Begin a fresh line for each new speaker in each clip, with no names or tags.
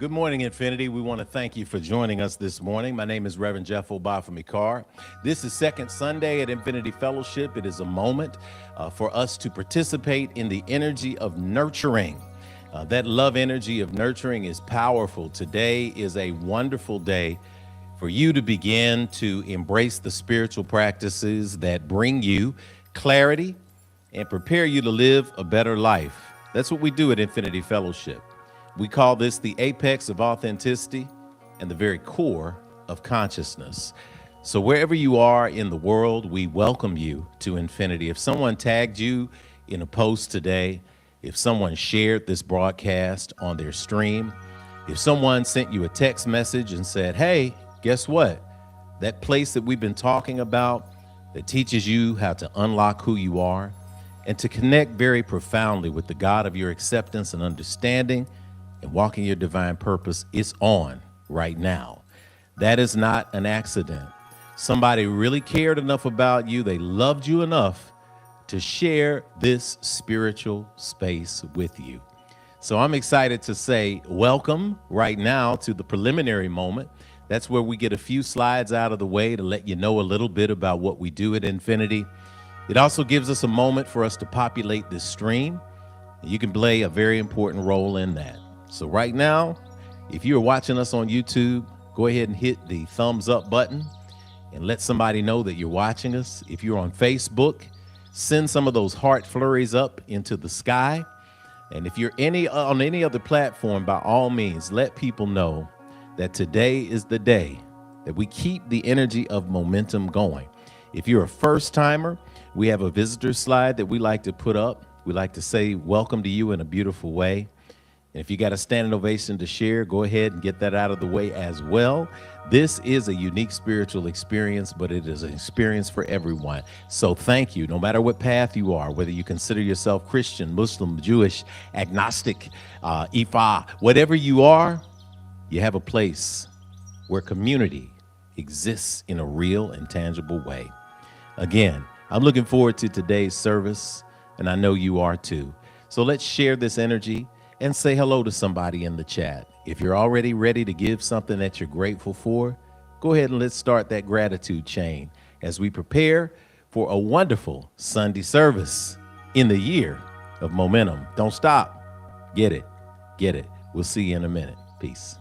Good morning, Infinity. We want to thank you for joining us this morning. My name is Reverend Jeff Obafemi Carr. This is Second Sunday at Infinity Fellowship. It is a moment for us to participate in the energy of nurturing. That love energy of nurturing is powerful. Today is a wonderful day for you to begin to embrace the spiritual practices that bring you clarity and prepare you to live a better life. That's what we do at Infinity Fellowship. We call this the apex of authenticity and the very core of consciousness. So wherever you are in the world, we welcome you to Infinity. If someone tagged you in a post today, if someone shared this broadcast on their stream, if someone sent you a text message and said, hey, guess what? That place that we've been talking about that teaches you how to unlock who you are and to connect very profoundly with the God of your acceptance and understanding and walking your divine purpose is on right now. That is not an accident. Somebody really cared enough about you. They loved you enough to share this spiritual space with you. So I'm excited to say welcome right now to the preliminary moment. That's where we get a few slides out of the way to let you know a little bit about what we do at Infinity. It also gives us a moment for us to populate this stream. You can play a very important role in that. So right now, if you're watching us on YouTube, go ahead and hit the thumbs up button and let somebody know that you're watching us. If you're on Facebook, send some of those heart flurries up into the sky. And if you're on any other platform, by all means, let people know that today is the day that we keep the energy of momentum going. If you're a first timer, we have a visitor slide that we like to put up. We like to say welcome to you in a beautiful way. And if you got a standing ovation to share, go ahead and get that out of the way as well. This is a unique spiritual experience, but it is an experience for everyone. So thank you, no matter what path you are, whether you consider yourself Christian, Muslim, Jewish, agnostic, Ifa, whatever you are, you have a place where community exists in a real and tangible way. Again, I'm looking forward to today's service, and I know you are too. So let's share this energy and say hello to somebody in the chat. If you're already ready to give something that you're grateful for, go ahead and let's start that gratitude chain as we prepare for a wonderful Sunday service in the year of momentum. Don't stop. Get it. Get it. We'll see you in a minute. Peace.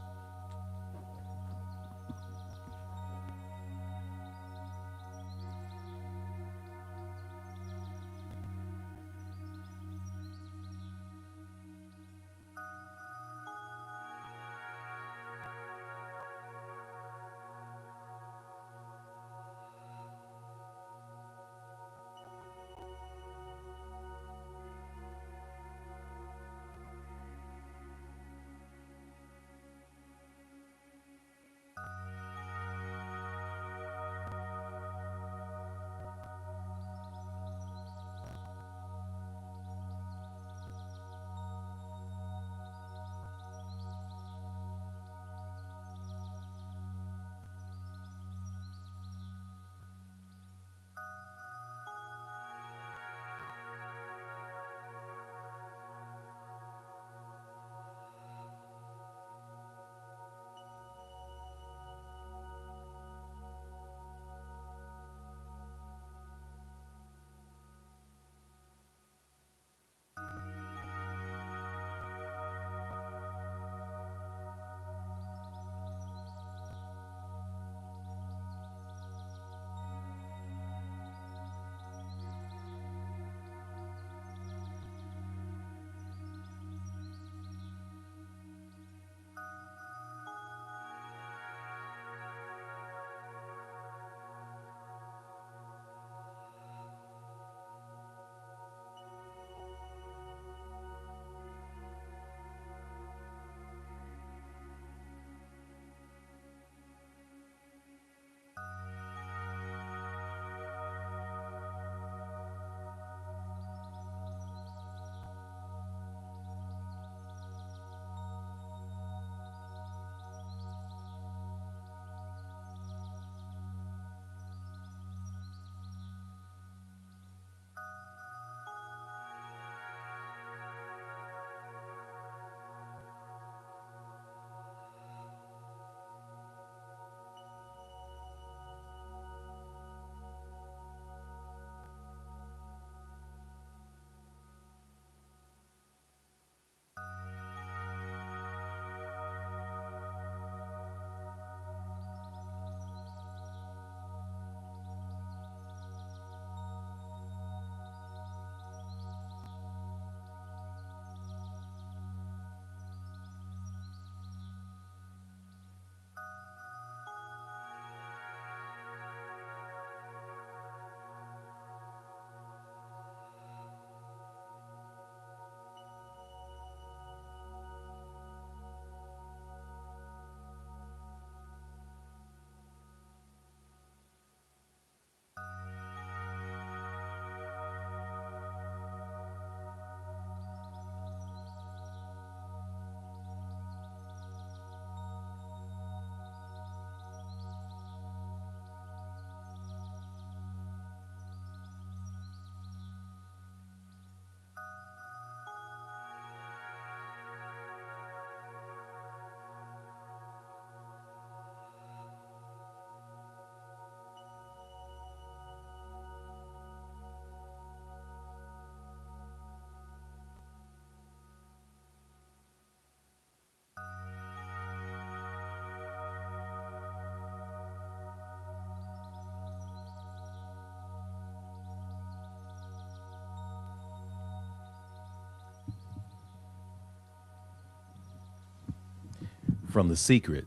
from The Secret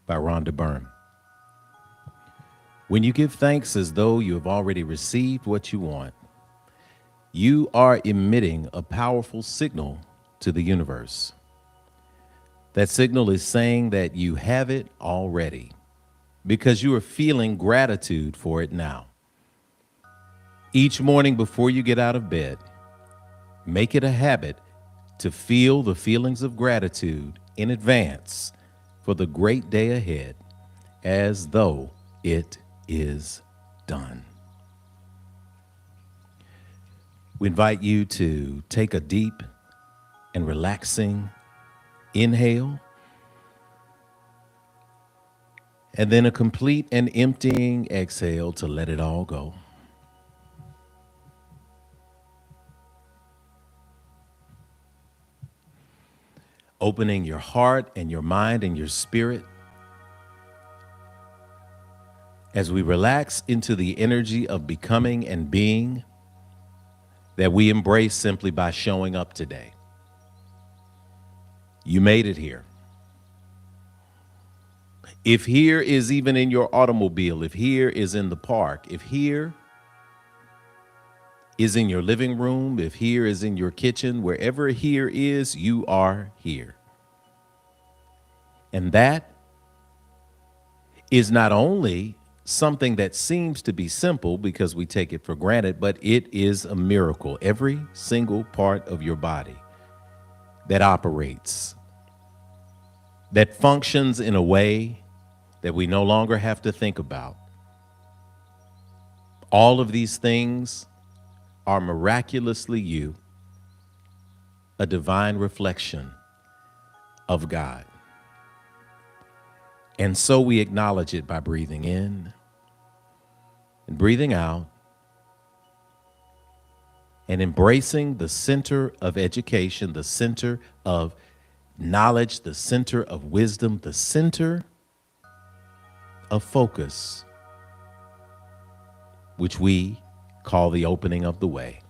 by Rhonda Byrne. When you give thanks as though you have already received what you want, you are emitting a powerful signal to the universe. That signal is saying that you have it already because you are feeling gratitude for it now. Each morning before you get out of bed, make it a habit to feel the feelings of gratitude in advance for the great day ahead as though it is done. We invite you to take a deep and relaxing inhale, and then a complete and emptying exhale to let it all go. Opening your heart and your mind and your spirit as we relax into the energy of becoming and being that we embrace simply by showing up today. You made it here. If here is even in your automobile, if here is in the park, if here is in your living room, if here is in your kitchen, wherever here is, you are here. And that is not only something that seems to be simple because we take it for granted, but it is a miracle. Every single part of your body that operates, that functions in a way that we no longer have to think about. All of these things are miraculously you, a divine reflection of God. And so we acknowledge it by breathing in and breathing out and embracing the center of education, the center of knowledge, the center of wisdom, the center of focus, which we call the opening of the way.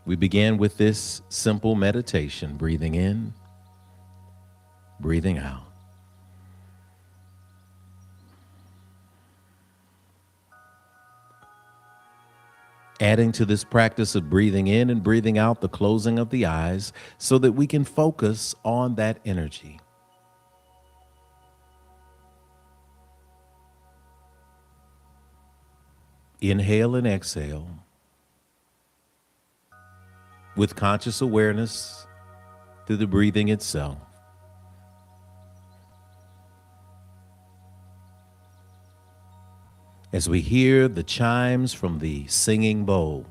We begin with this simple meditation, breathing in, breathing out. Adding to this practice of breathing in and breathing out the closing of the eyes so that we can focus on that energy. Inhale and exhale with conscious awareness through the breathing itself. As we hear the chimes from the singing bowl,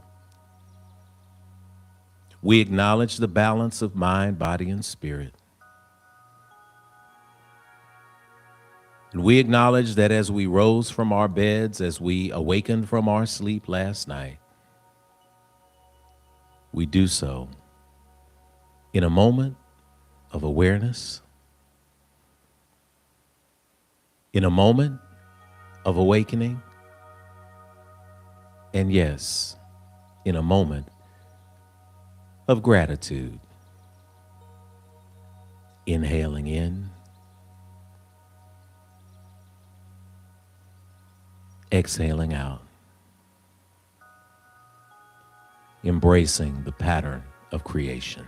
we acknowledge the balance of mind, body, and spirit. And we acknowledge that as we rose from our beds, as we awakened from our sleep last night, we do so in a moment of awareness, in a moment of awakening, and yes, in a moment of gratitude. Inhaling in, exhaling out, embracing the pattern of creation.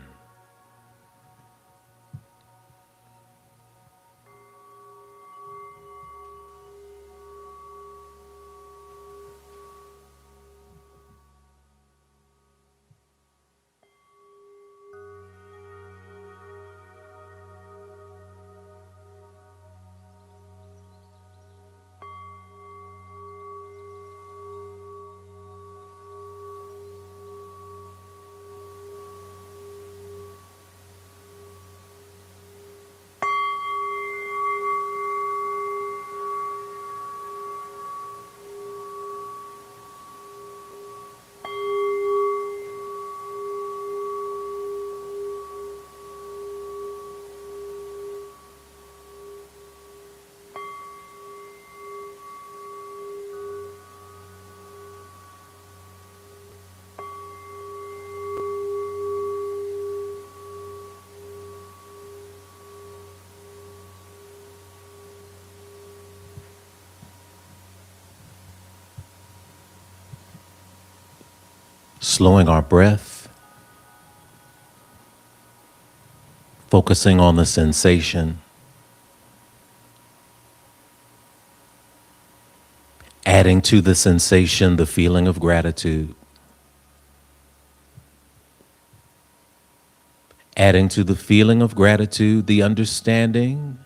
Slowing our breath, focusing on the sensation, adding to the sensation the feeling of gratitude, adding to the feeling of gratitude the understanding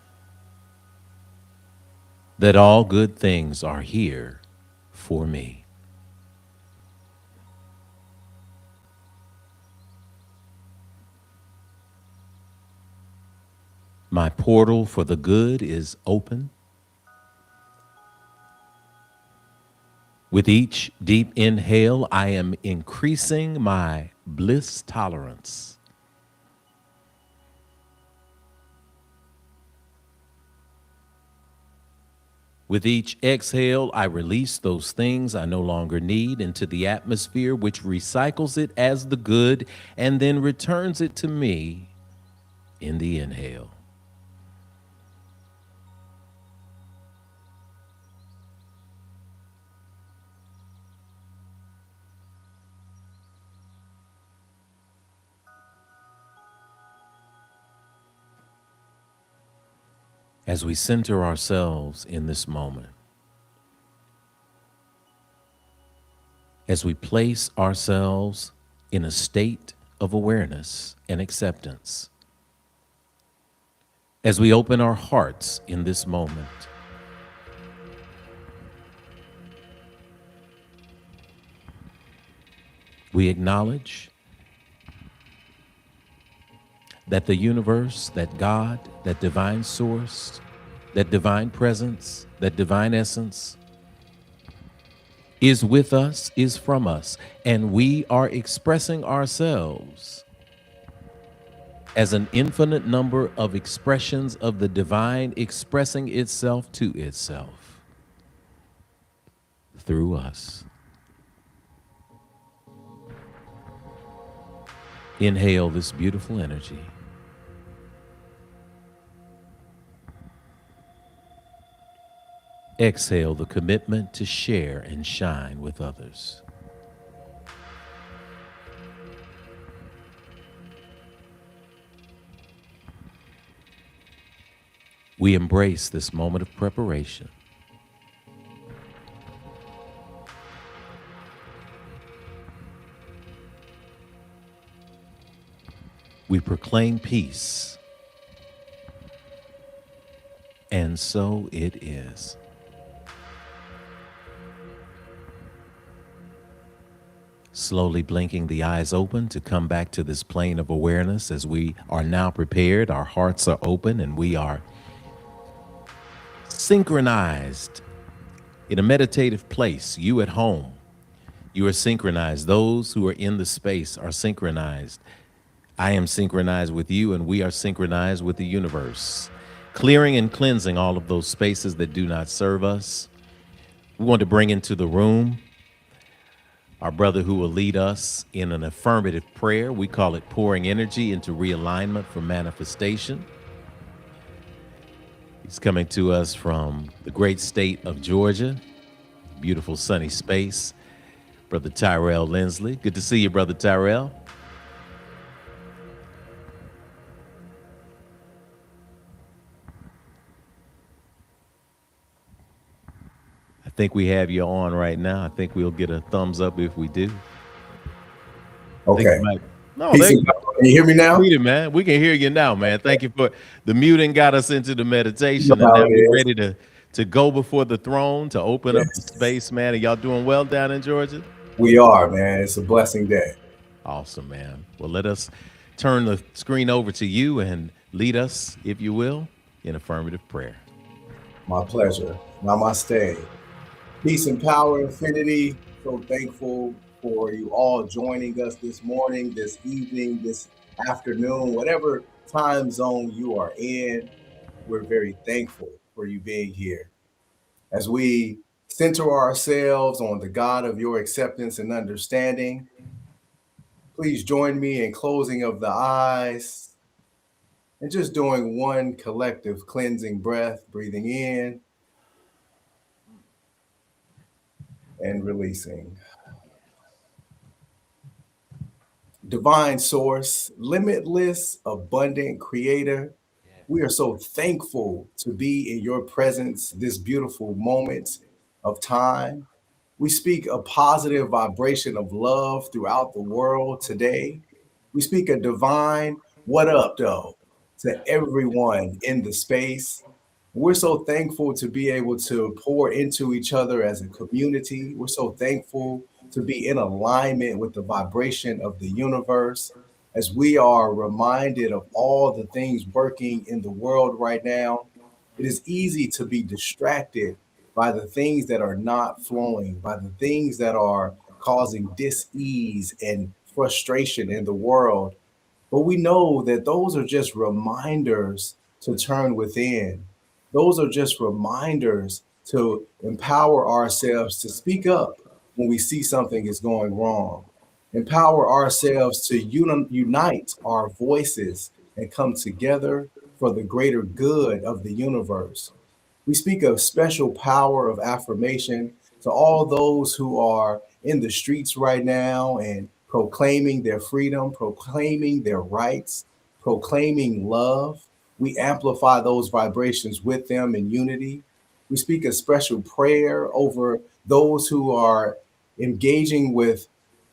that all good things are here for me. My portal for the good is open. With each deep inhale, I am increasing my bliss tolerance. With each exhale, I release those things I no longer need into the atmosphere, which recycles it as the good and then returns it to me in the inhale. As we center ourselves in this moment, as we place ourselves in a state of awareness and acceptance, as we open our hearts in this moment, we acknowledge that the universe, that God, that divine source, that divine presence, that divine essence is with us, is from us, and we are expressing ourselves as an infinite number of expressions of the divine expressing itself to itself through us. Inhale this beautiful energy. Exhale the commitment to share and shine with others. We embrace this moment of preparation. We proclaim peace, and so it is. Slowly blinking the eyes open to come back to this plane of awareness as we are now prepared. Our hearts are open and we are synchronized in a meditative place. You at home, you are synchronized. Those who are in the space are synchronized. I am synchronized with you, and we are synchronized with the universe, clearing and cleansing all of those spaces that do not serve us. We want to bring into the room our brother who will lead us in an affirmative prayer. We call it pouring energy into realignment for manifestation. He's coming to us from the great state of Georgia, beautiful sunny space. Brother Tyrell Lindsley. Good to see you, Brother Tyrell. I think we have you on right now. I think we'll get a thumbs up if we do.
Okay.
No, there you go.
Can you hear me now?
Man. We can hear you now, man. Thank you for the muting got us into the meditation,
You know
and
how
now
it
we're
is.
ready to go before the throne to open up the
Yes,
space, man. Are y'all doing well down in Georgia?
we are, man. It's a blessing day.
Awesome, man. Well, let us turn the screen over to you and lead us, if you will, in affirmative prayer.
My pleasure. Namaste. Peace and power, infinity. So thankful for you all joining us this morning, this evening, this afternoon, whatever time zone you are in. We're very thankful for you being here. As we center ourselves on the God of your acceptance and understanding, please join me in closing of the eyes and just doing one collective cleansing breath, breathing in and releasing. divine source, limitless, abundant creator. We are so thankful to be in your presence this beautiful moment of time. We speak a positive vibration of love throughout the world today. We speak a divine what up, though, to everyone in the space. We're so thankful to be able to pour into each other as a community. We're so thankful to be in alignment with the vibration of the universe as we are reminded of all the things working in the world right now. It is easy to be distracted by the things that are not flowing, by the things that are causing dis-ease and frustration in the world. But we know that those are just reminders to turn within. Those are just reminders to empower ourselves to speak up when we see something is going wrong. Empower ourselves to unite our voices and come together for the greater good of the universe. We speak of special power of affirmation to all those who are in the streets right now and proclaiming their freedom, proclaiming their rights, proclaiming love. We amplify those vibrations with them in unity. We speak a special prayer over those who are engaging with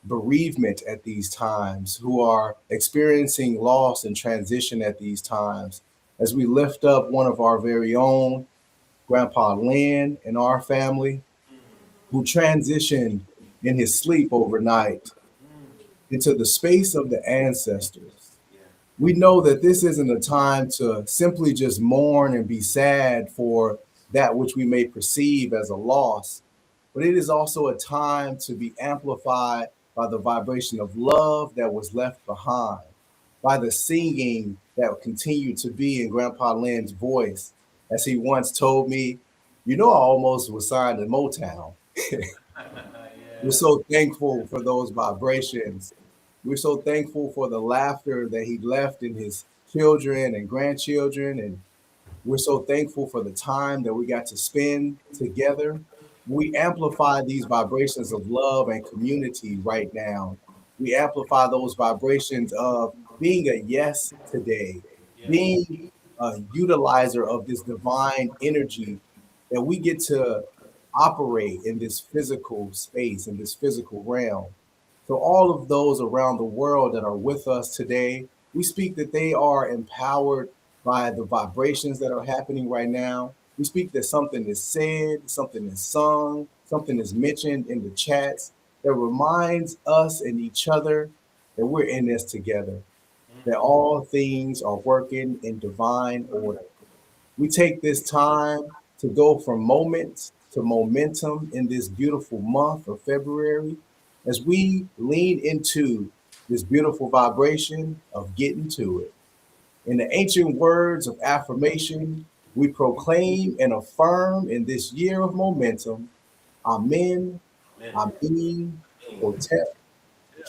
bereavement at these times, who are experiencing loss and transition at these times, as we lift up one of our very own, Grandpa Lynn, in our family, who transitioned in his sleep overnight into the space of the ancestors. We know that this isn't a time to simply just mourn and be sad for that which we may perceive as a loss, but it is also a time to be amplified by the vibration of love that was left behind, by the singing that continued to be in Grandpa Lynn's voice, as he once told me, you know, I almost was signed to Motown. We're so thankful for those vibrations. We're so thankful for the laughter that he left in his children and grandchildren. And we're so thankful for the time that we got to spend together. We amplify these vibrations of love and community right now. We amplify those vibrations of being a yes today, being a utilizer of this divine energy that we get to operate in this physical space, in this physical realm. So, all of those around the world that are with us today, we speak that they are empowered by the vibrations that are happening right now. We speak that something is said, something is sung, something is mentioned in the chats that reminds us and each other that we're in this together, that all things are working in divine order. We take this time to go from moment to momentum in this beautiful month of February as we lean into this beautiful vibration of getting to it. In the ancient words of affirmation, we proclaim and affirm in this year of momentum, Amen, Amin, Hotep,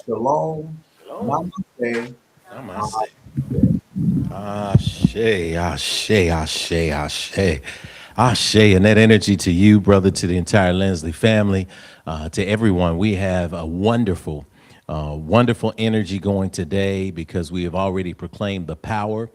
Shalom, Namaste,
Namaste. Ashe, ashe, ashe, ashe. Ashe, and that energy to you, brother, to the entire Lensley family, to everyone. We have a wonderful, wonderful energy going today because we have already proclaimed the power.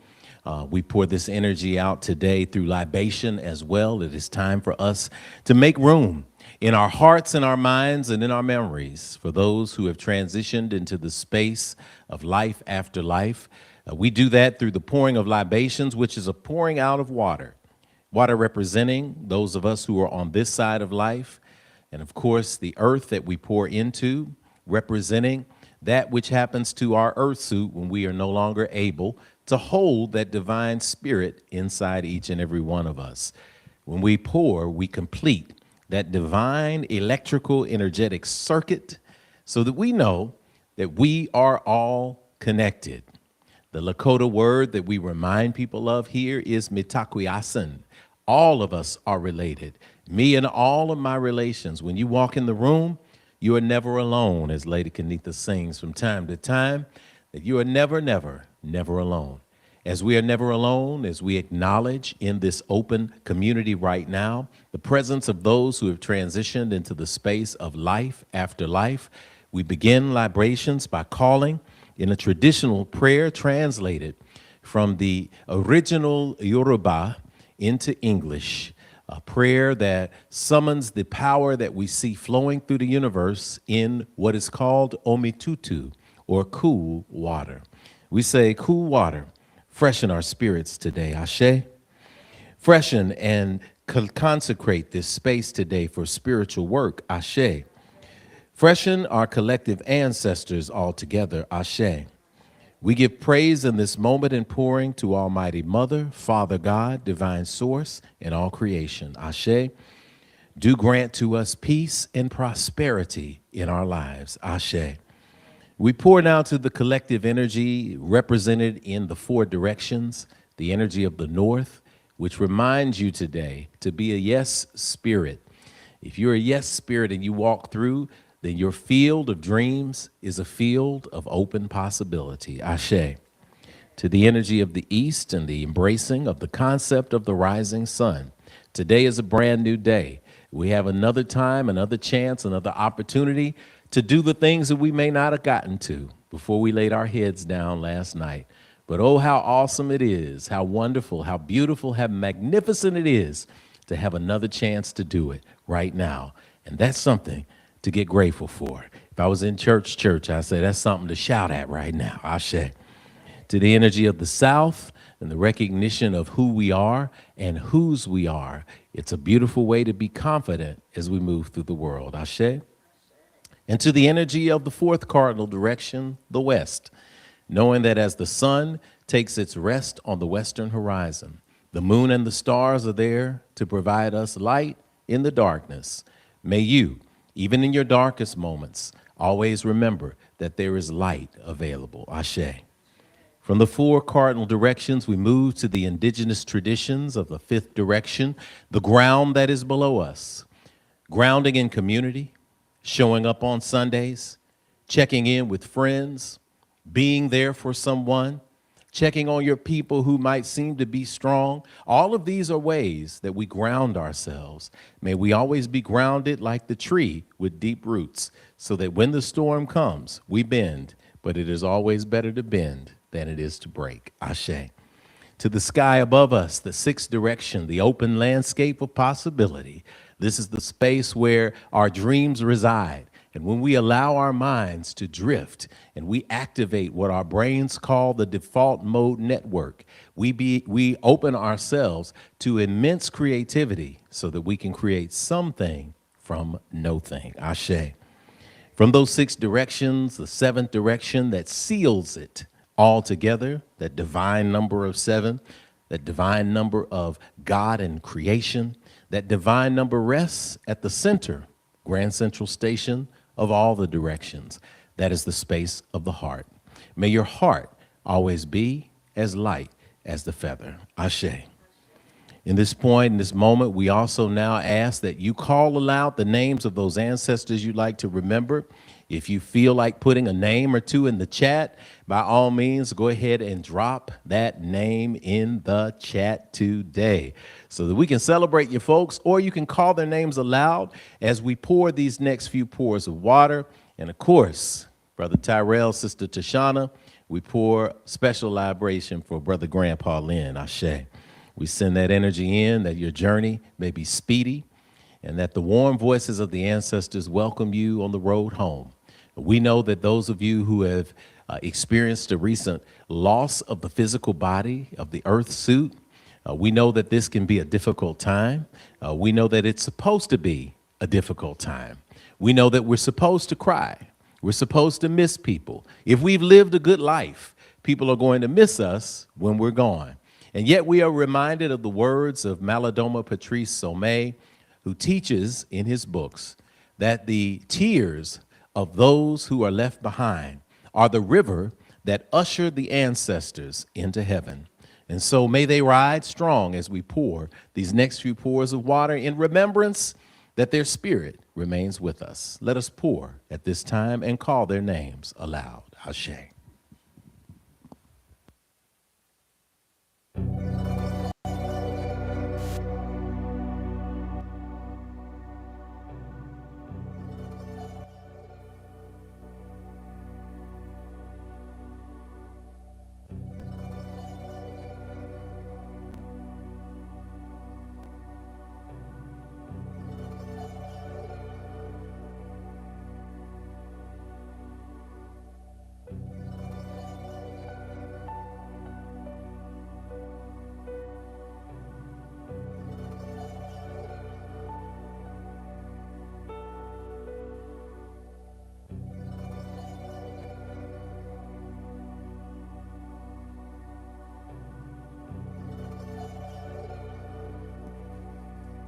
We pour this energy out today through libation as well. It is time for us to make room in our hearts and our minds and in our memories for those who have transitioned into the space of life after life. We do that through the pouring of libations, which is a pouring out of water. Water representing those of us who are on this side of life. And of course, the earth that we pour into, representing that which happens to our earth suit when we are no longer able to hold that divine spirit inside each and every one of us. When we pour, we complete that divine electrical energetic circuit so that we know that we are all connected. The Lakota word that we remind people of here is mitakuyasin. All of us are related. Me and all of my relations. When you walk in the room, you are never alone, as Lady Kenitha sings from time to time, that you are never, never, never alone. As we are never alone, as we acknowledge in this open community right now, the presence of those who have transitioned into the space of life after life, we begin libations by calling in a traditional prayer translated from the original Yoruba into English, a prayer that summons the power that we see flowing through the universe in what is called omitutu, or cool water. We say, cool water, freshen our spirits today, Ashe. Freshen and consecrate this space today for spiritual work, Ashe. Freshen our collective ancestors altogether, Ashe. We give praise in this moment and pouring to Almighty Mother, Father God, Divine Source, and all creation. Ashe. Do grant to us peace and prosperity in our lives. Ashe. We pour now to the collective energy represented in the four directions, the energy of the north, which reminds you today to be a yes spirit. If you're a yes spirit and you walk through, then your field of dreams is a field of open possibility. Ashe. To the energy of the east and the embracing of the concept of the rising sun. Today is a brand new day. We have another time, another chance, another opportunity to do the things that we may not have gotten to before we laid our heads down last night. But oh, how awesome it is, how wonderful, how beautiful, how magnificent it is to have another chance to do it right now. And that's something to get grateful for. If I was in church, I'd say that's something to shout at right now. Ashe. To the energy of the South and the recognition of who we are and whose we are, it's a beautiful way to be confident as we move through the world. Ashe. And to the energy of the fourth cardinal direction, the West, knowing that as the sun takes its rest on the western horizon, the moon and the stars are there to provide us light in the darkness. May you, even in your darkest moments, always remember that there is light available. Ashe. From the four cardinal directions, we move to the indigenous traditions of the fifth direction, the ground that is below us. Grounding in community, showing up on Sundays, checking in with friends, being there for someone, checking on your people who might seem to be strong. All of these are ways that we ground ourselves. May we always be grounded like the tree with deep roots, so that when the storm comes, we bend, but it is always better to bend than it is to break. Ashe. To the sky above us, the sixth direction, the open landscape of possibility. This is the space where our dreams reside. And when we allow our minds to drift and we activate what our brains call the default mode network, we open ourselves to immense creativity so that we can create something from nothing. Ashe. From those six directions, the seventh direction that seals it all together, that divine number of seven, that divine number of God and creation, that divine number rests at the center, Grand Central Station, of all the directions. That is the space of the heart. May your heart always be as light as the feather. Ashe. In this point, in this moment, we also now ask that you call aloud the names of those ancestors you'd like to remember. If you feel like putting a name or two in the chat, by all means, go ahead and drop that name in the chat today so that we can celebrate you folks, or you can call their names aloud as we pour these next few pours of water. And of course, Brother Tyrell, Sister Tashana, we pour special libation for Brother Grandpa Lynn. Ashe. We send that energy in, that your journey may be speedy, and that the warm voices of the ancestors welcome you on the road home. We know that those of you who have experienced a recent loss of the physical body, of the earth suit, we know that this can be a difficult time. We know that it's supposed to be a difficult time. We know that we're supposed to cry. We're supposed to miss people. If we've lived a good life, people are going to miss us when we're gone. And yet we are reminded of the words of Malidoma Patrice Somé, who teaches in his books that the tears of those who are left behind are the river that ushered the ancestors into heaven. And so may they ride strong as we pour these next few pours of water in remembrance that their spirit remains with us. Let us pour at this time and call their names aloud. Ashe.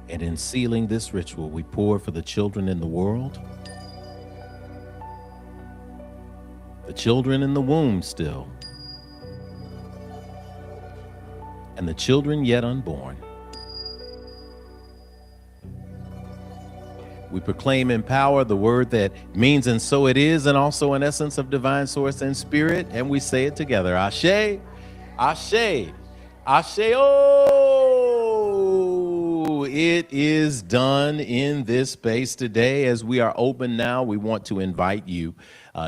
And in sealing this ritual, we pour for the children in the world, the children in the womb still, and the children yet unborn. We proclaim in power the word that means and so it is, and also an essence of divine source and spirit, and we say it together. Ashe, Ashe, Ashe. Oh, it is done in this space today. As we are open now, we want to invite you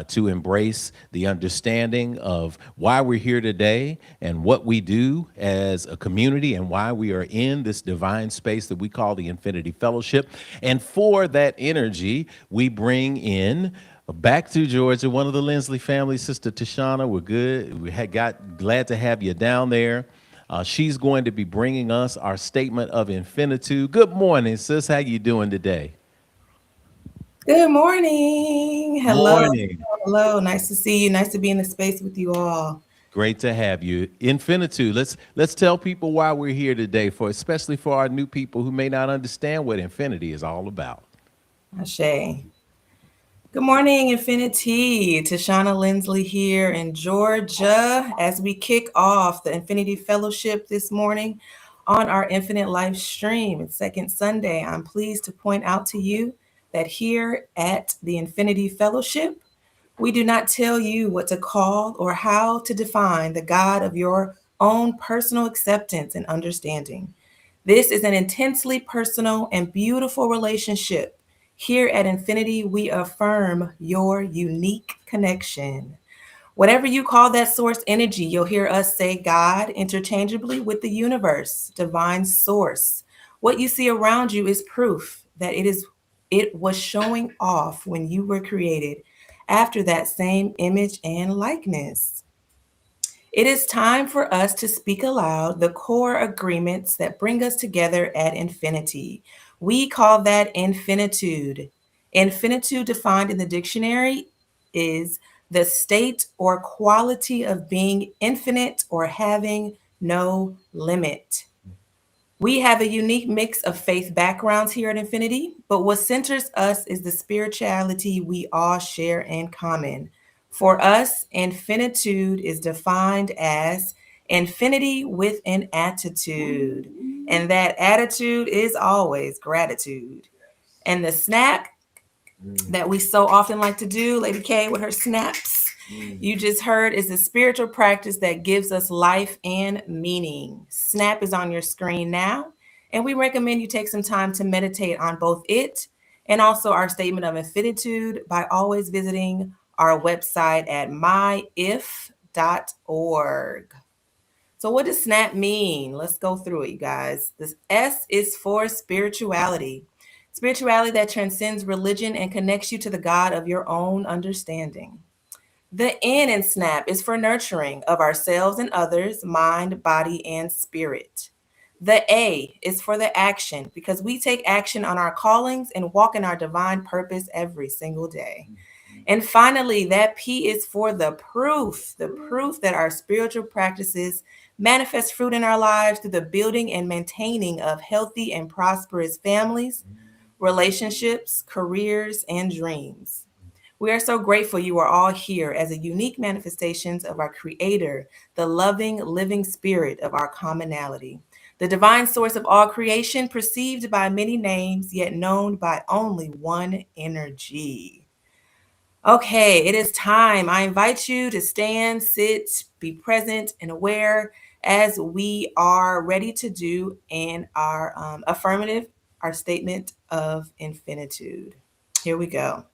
to embrace the understanding of why we're here today and what we do as a community and why we are in this divine space that we call the Infinity Fellowship. And for that energy, we bring in back to Georgia, one of the Lindsley family, Sister Tashana. We're good. We had got glad to have you down there. She's going to be bringing us our statement of infinitude. Good morning, sis. How you doing today?
Good morning. Hello.
Morning.
Hello. Nice to see you. Nice to be in the space with you all.
Great to have you. Infinitude. Let's tell people why we're here today, for especially for our new people who may not understand what infinity is all about.
Ashe. Good morning, Infinity. Tashana Lindsley here in Georgia as we kick off the Infinity Fellowship this morning on our Infinite Life stream. It's second Sunday. I'm pleased to point out to you that here at the Infinity Fellowship, we do not tell you what to call or how to define the God of your own personal acceptance and understanding. This is an intensely personal and beautiful relationship. Here at Infinity, we affirm your unique connection. Whatever you call that source energy, you'll hear us say God interchangeably with the universe, divine source. What you see around you is proof that it was showing off when you were created after that same image and likeness. It is time for us to speak aloud the core agreements that bring us together at infinity. We call that infinitude. Infinitude, defined in the dictionary, is the state or quality of being infinite or having no limit. We have a unique mix of faith backgrounds here at Infinity, but what centers us is the spirituality we all share in common. For us, infinitude is defined as infinity with an attitude, and that attitude is always gratitude. And the snap that we so often like to do, Lady K with her snaps, you just heard, is a spiritual practice that gives us life and meaning. Snap is on your screen now, and we recommend you take some time to meditate on both it and also our statement of infinitude by always visiting our website at myif.org. So, what does SNAP mean? Let's go through it, you guys. This S is for spirituality. Spirituality that transcends religion and connects you to the God of your own understanding. The N in SNAP is for nurturing of ourselves and others, mind, body, and spirit. The A is for the action because we take action on our callings and walk in our divine purpose every single day. And finally, that P is for the proof that our spiritual practices manifest fruit in our lives through the building and maintaining of healthy and prosperous families, relationships, careers, and dreams. We are so grateful you are all here as a unique manifestations of our Creator, the loving, living spirit of our commonality, the divine source of all creation, perceived by many names, yet known by only one energy. Okay, it is time. I invite you to stand, sit, be present, and aware as we are ready to do in our affirmative, our statement of infinitude. Here we go.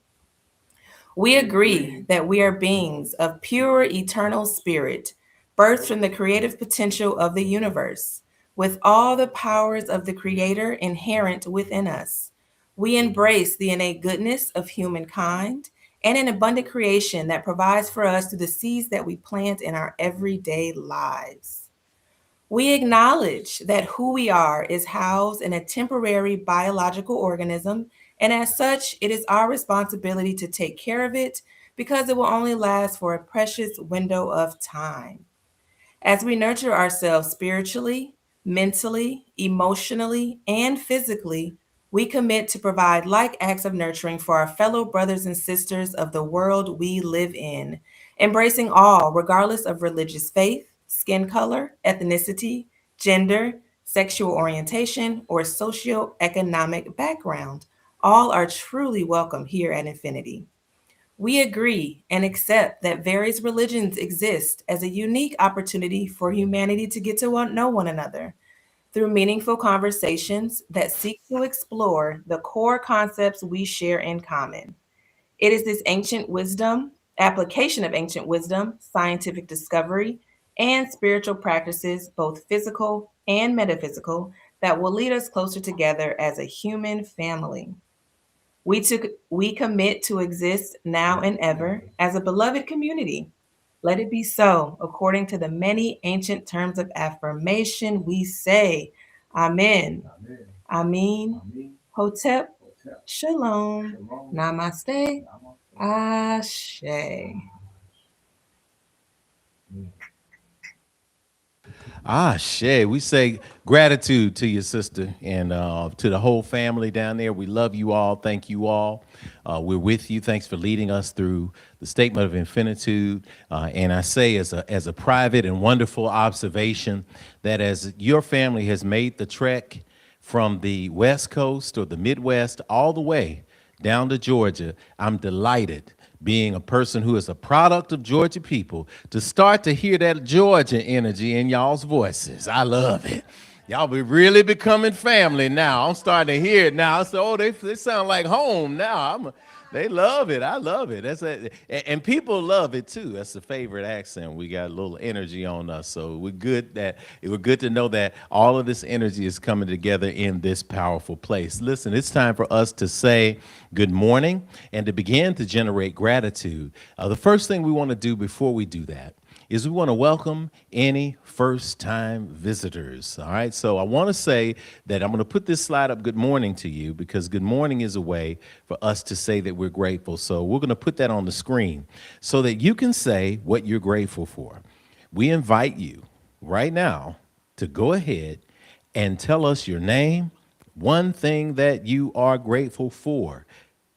We agree that we are beings of pure eternal spirit, birthed from the creative potential of the universe, with all the powers of the Creator inherent within us. We embrace the innate goodness of humankind and an abundant creation that provides for us through the seeds that we plant in our everyday lives. We acknowledge that who we are is housed in a temporary biological organism, and as such, it is our responsibility to take care of it because it will only last for a precious window of time. As we nurture ourselves spiritually, Mentally, emotionally, and physically, we commit to provide like acts of nurturing for our fellow brothers and sisters of the world we live in, embracing all, regardless of religious faith, skin color, ethnicity, gender, sexual orientation, or socioeconomic background. All are truly welcome here at Infinity. We agree and accept that various religions exist as a unique opportunity for humanity to get to know one another through meaningful conversations that seek to explore the core concepts we share in common. It is this ancient wisdom, application of ancient wisdom, scientific discovery, and spiritual practices, both physical and metaphysical, that will lead us closer together as a human family. We commit to exist now and ever as a beloved community. Let it be so. According to the many ancient terms of affirmation, we say, Amen, Amin, Hotep, Shalom, Namaste, Ashe.
Ah, Shay, we say gratitude to your sister and to the whole family down there. We love you all. Thank you all. We're with you. Thanks for leading us through the statement of infinitude. And I say as a private and wonderful observation that as your family has made the trek from the West Coast or the Midwest all the way down to Georgia, I'm delighted being a person who is a product of Georgia people, to start to hear that Georgia energy in y'all's voices. I love it. Y'all be really becoming family now. I'm starting to hear it now. So, oh, they sound like home now. They love it. I love it. And people love it too. That's the favorite accent. We got a little energy on us, so we're good to know that all of this energy is coming together in this powerful place. Listen, it's time for us to say good morning and to begin to generate gratitude. The first thing we want to do before we do that is we want to welcome any first-time visitors. All right, so I want to say that I'm going to put this slide up, good morning to you, because good morning is a way for us to say that we're grateful. So we're going to put that on the screen so that you can say what you're grateful for. We invite you right now to go ahead and tell us your name, one thing that you are grateful for.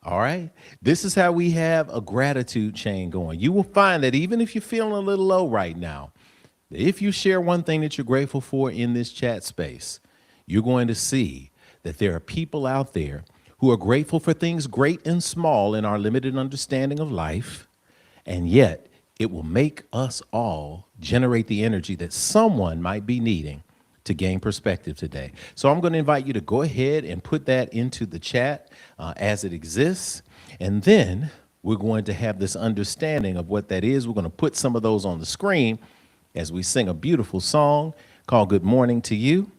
All right. This is how we have a gratitude chain going. You will find that even if you're feeling a little low right now, if you share one thing that you're grateful for in this chat space, you're going to see that there are people out there who are grateful for things great and small in our limited understanding of life. And yet it will make us all generate the energy that someone might be needing to gain perspective today. So I'm going to invite you to go ahead and put that into the chat as it exists. And then we're going to have this understanding of what that is. We're going to put some of those on the screen as we sing a beautiful song called Good Morning to You.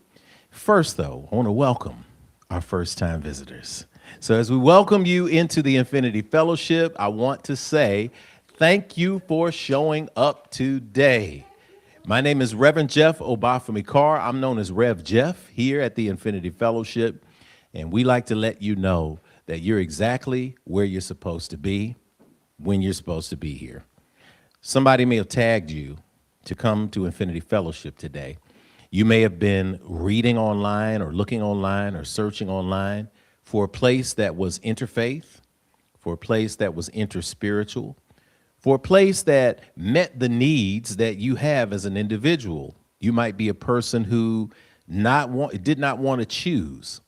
First, though, I want to welcome our first-time visitors. So as we welcome you into the Infinity Fellowship, I want to say thank you for showing up today. My name is Reverend Jeff Obafemi Carr. I'm known as Rev Jeff here at the Infinity Fellowship, and we like to let you know that you're exactly where you're supposed to be when you're supposed to be here. Somebody may have tagged you to come to Infinity Fellowship today. You may have been reading online or looking online or searching online for a place that was interfaith, for a place that was interspiritual, for a place that met the needs that you have as an individual. You might be a person who did not want to choose.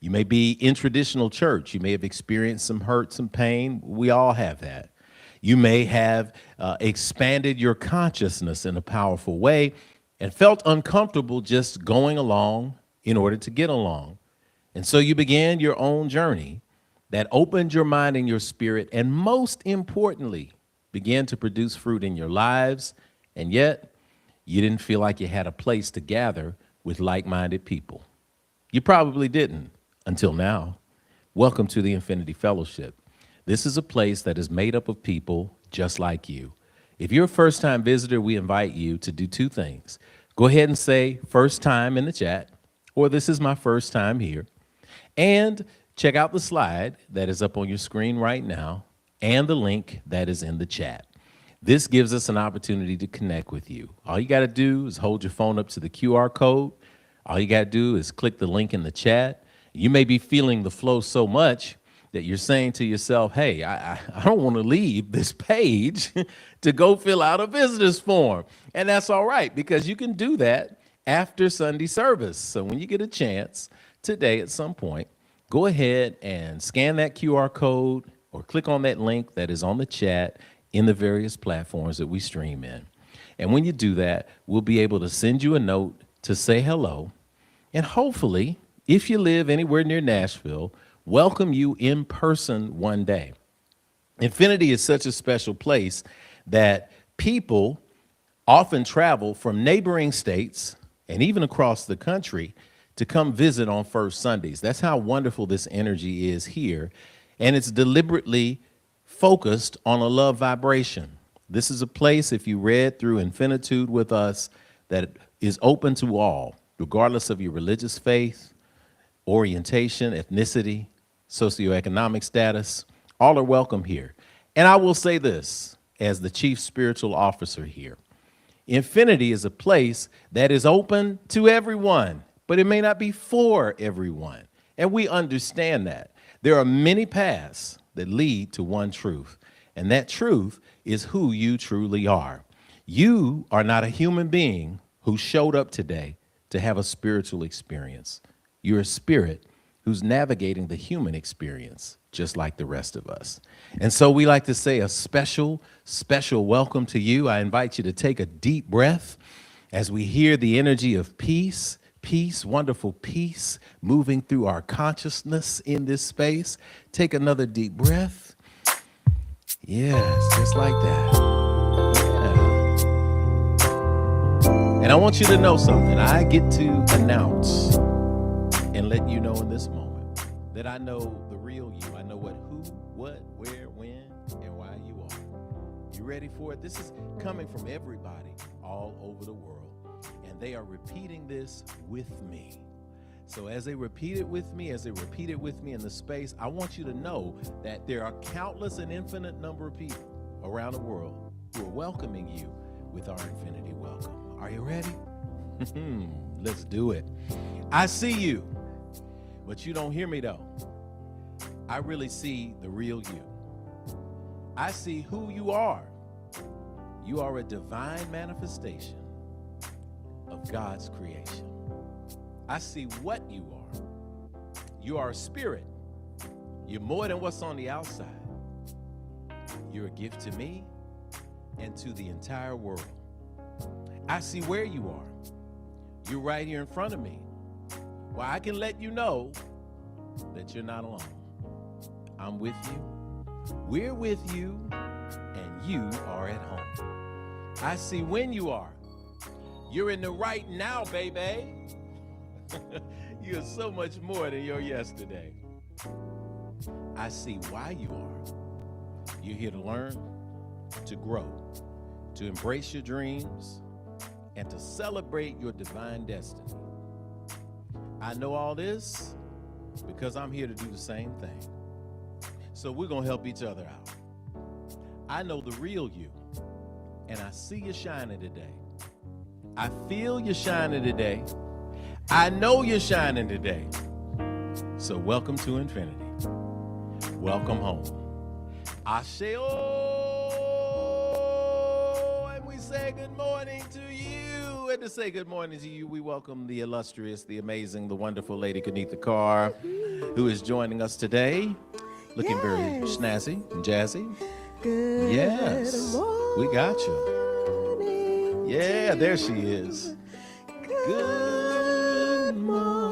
You may be in traditional church. You may have experienced some hurt, some pain. We all have that. You may have expanded your consciousness in a powerful way and felt uncomfortable just going along in order to get along. And so you began your own journey that opened your mind and your spirit, and most importantly, began to produce fruit in your lives, and yet you didn't feel like you had a place to gather with like-minded people. You probably didn't until now. Welcome to the Infinity Fellowship. This is a place that is made up of people just like you. If you're a first-time visitor, we invite you to do two things. Go ahead and say first time in the chat, or this is my first time here, and check out the slide that is up on your screen right now and the link that is in the chat. This gives us an opportunity to connect with you. All you got to do is hold your phone up to the QR code, All you got to do is click the link in the chat. You may be feeling the flow so much that you're saying to yourself, hey, I don't want to leave this page to go fill out a business form. And that's all right, because you can do that after Sunday service. So when you get a chance today at some point, go ahead and scan that QR code or click on that link that is on the chat in the various platforms that we stream in. And when you do that, we'll be able to send you a note to say hello. And hopefully, if you live anywhere near Nashville, welcome you in person one day. Infinity is such a special place that people often travel from neighboring states and even across the country to come visit on First Sundays. That's how wonderful this energy is here. And it's deliberately focused on a love vibration. This is a place, if you read through Infinitude with us, that is open to all, regardless of your religious faith, orientation, ethnicity, socioeconomic status. All are welcome here. And I will say this, as the chief spiritual officer here, Infinity is a place that is open to everyone, but it may not be for everyone. And we understand that. There are many paths that lead to one truth, and that truth is who you truly are. You are not a human being who showed up today to have a spiritual experience. You're a spirit who's navigating the human experience, just like the rest of us. And so we like to say a special, special welcome to you. I invite you to take a deep breath as we hear the energy of peace, wonderful peace, moving through our consciousness in this space. Take another deep breath. Yes, just like that. Yeah. And I want you to know something. I get to announce and let you know in this moment that I know the real you. I know what, who, what, where, when, and why you are. You ready for it? This is coming from everybody all over the world, and they are repeating this with me. So as they repeat it with me, in the space, I want you to know that there are countless and infinite number of people around the world who are welcoming you with our infinity welcome. Are you ready? Let's do it. I see you, but you don't hear me though. I really see the real you. I see who you are. You are a divine manifestation of God's creation. I see what you are. You are a spirit. You're more than what's on the outside. You're a gift to me and to the entire world. I see where you are. You're right here in front of me. Well, I can let you know that you're not alone. I'm with you. We're with you, and you are at home. I see when you are. You're in the right now, baby. You're so much more than your yesterday. I see why you are. You're here to learn, to grow, to embrace your dreams, and to celebrate your divine destiny. I know all this because I'm here to do the same thing. So we're going to help each other out. I know the real you, and I see you shining today. I feel you shining today. I know you're shining today. So welcome to infinity. Welcome home. Asheo, and we say good morning to you. And to say good morning to you, we welcome the illustrious, the amazing, the wonderful lady Carr, who is joining us today. Looking very snazzy and jazzy.
Good morning.
We got you. Yeah, there she is. Good morning.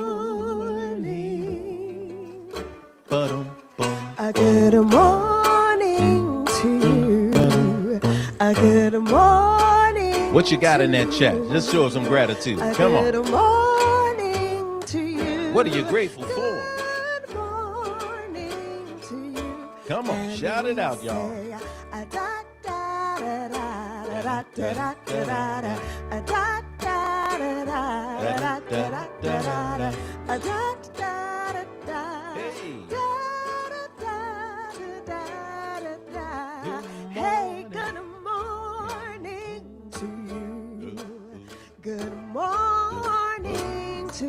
Good morning to you. Good morning.
What you got in that chat? Just show some gratitude. Come on.
Good morning to you.
What are you grateful for?
Good morning to you.
Come on, shout it out, y'all.
Hey, good morning to you. Good morning to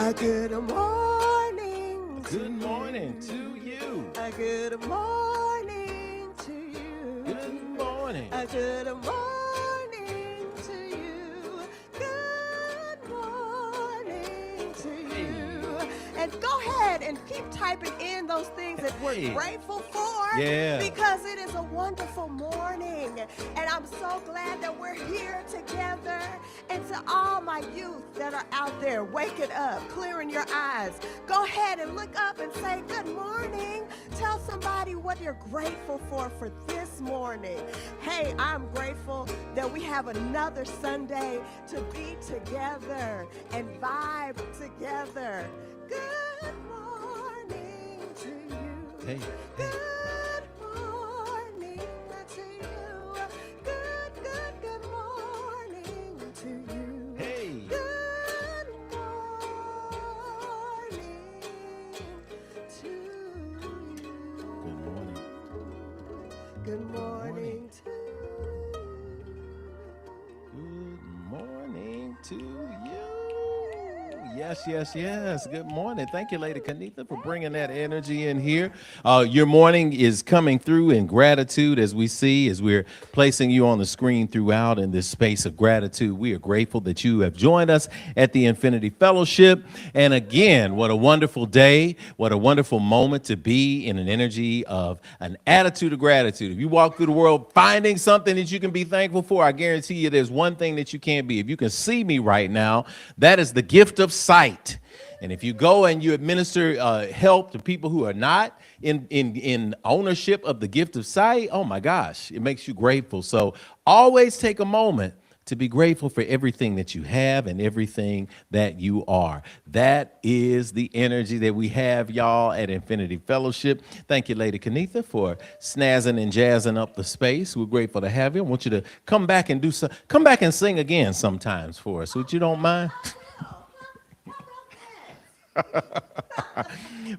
A good morning to
Good morning to you.
A good morning to you.
Good morning.
A good morning to you. Good morning to you. And go ahead and keep typing in those things that we're grateful for.
Yeah.
Because it is a wonderful morning. And I'm so glad that we're here together. And to all my youth that are out there waking up, clearing your eyes, go ahead and look up and say good morning. Tell somebody what you're grateful for this morning. Hey, I'm grateful that we have another Sunday to be together and vibe together. Good morning to you.
Hey.
Good morning to you. Good morning to you.
Hey.
Good morning to you.
Good morning.
Good morning to
Good morning to you. Yes, yes, yes. Good morning. Thank you, Lady Kanitha, for bringing that energy in here. Your morning is coming through in gratitude, as we see, as we're placing you on the screen throughout in this space of gratitude. We are grateful that you have joined us at the Infinity Fellowship. And again, what a wonderful day. What a wonderful moment to be in an energy of an attitude of gratitude. If you walk through the world finding something that you can be thankful for, I guarantee you there's one thing that you can't be. If you can see me right now, that is the gift of sight. And if you go and you administer help to people who are not in ownership of the gift of sight, oh my gosh, it makes you grateful. So always take a moment to be grateful for everything that you have and everything that you are. That is the energy that we have, y'all, at Infinity Fellowship. Thank you, Lady Kanitha, for snazzing and jazzing up the space. We're grateful to have you. I want you to come back and come back and sing again sometimes for us. Would you don't mind?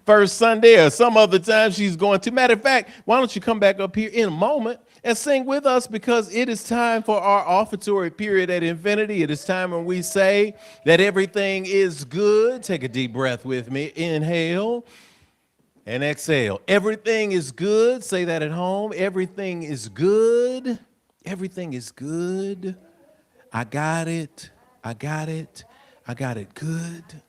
First Sunday or some other time she's going to. Matter of fact, why don't you come back up here in a moment and sing with us, because it is time for our offertory period at Infinity. It is time when we say that everything is good. Take a deep breath with me. Inhale and exhale. Everything is good. Say that at home. Everything is good. Everything is good. I got it. I got it. I got it good.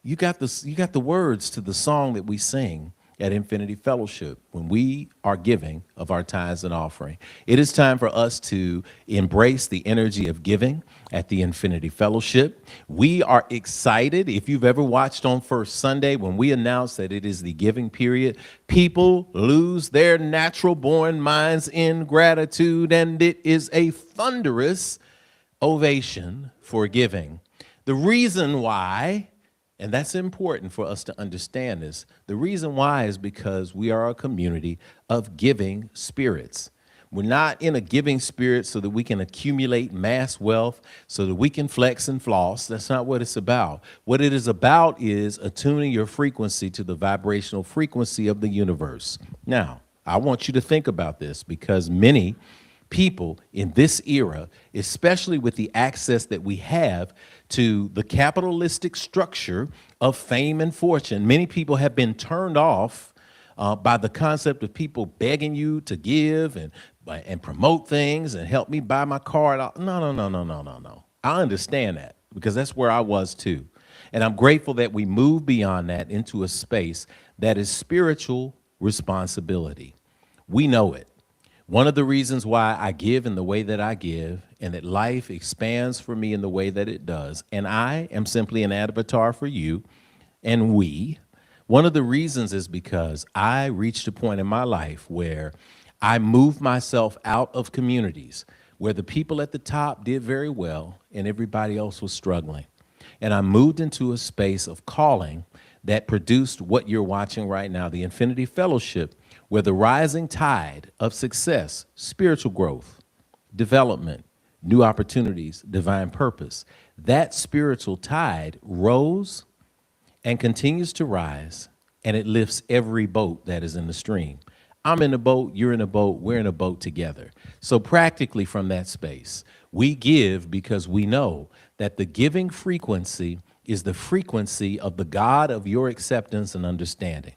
You got the words to the song that we sing at Infinity Fellowship when we are giving of our tithes and offering. It is time for us to embrace the energy of giving at the Infinity Fellowship. We are excited. If you've ever watched on First Sunday when we announced that it is the giving period, people lose their natural born minds in gratitude, and it is a thunderous ovation for giving. The reason why, and that's important for us to understand this, the reason why is because we are a community of giving spirits. We're not in a giving spirit so that we can accumulate mass wealth, so that we can flex and floss. That's not what it's about. What it is about is attuning your frequency to the vibrational frequency of the universe. Now, I want you to think about this, because many people in this era, especially with the access that we have to the capitalistic structure of fame and fortune, many people have been turned off by the concept of people begging you to give and promote things and help me buy my car. No. I understand that, because that's where I was too. And I'm grateful that we move beyond that into a space that is spiritual responsibility. We know it. One of the reasons why I give in the way that I give, and that life expands for me in the way that it does, and I am simply an avatar for you and we, one of the reasons is because I reached a point in my life where I moved myself out of communities where the people at the top did very well and everybody else was struggling. And I moved into a space of calling that produced what you're watching right now, the Infinity Fellowship, where the rising tide of success, spiritual growth, development, new opportunities, divine purpose, that spiritual tide rose and continues to rise, and it lifts every boat that is in the stream. I'm in a boat, you're in a boat, we're in a boat together. So practically from that space, we give because we know that the giving frequency is the frequency of the God of your acceptance and understanding.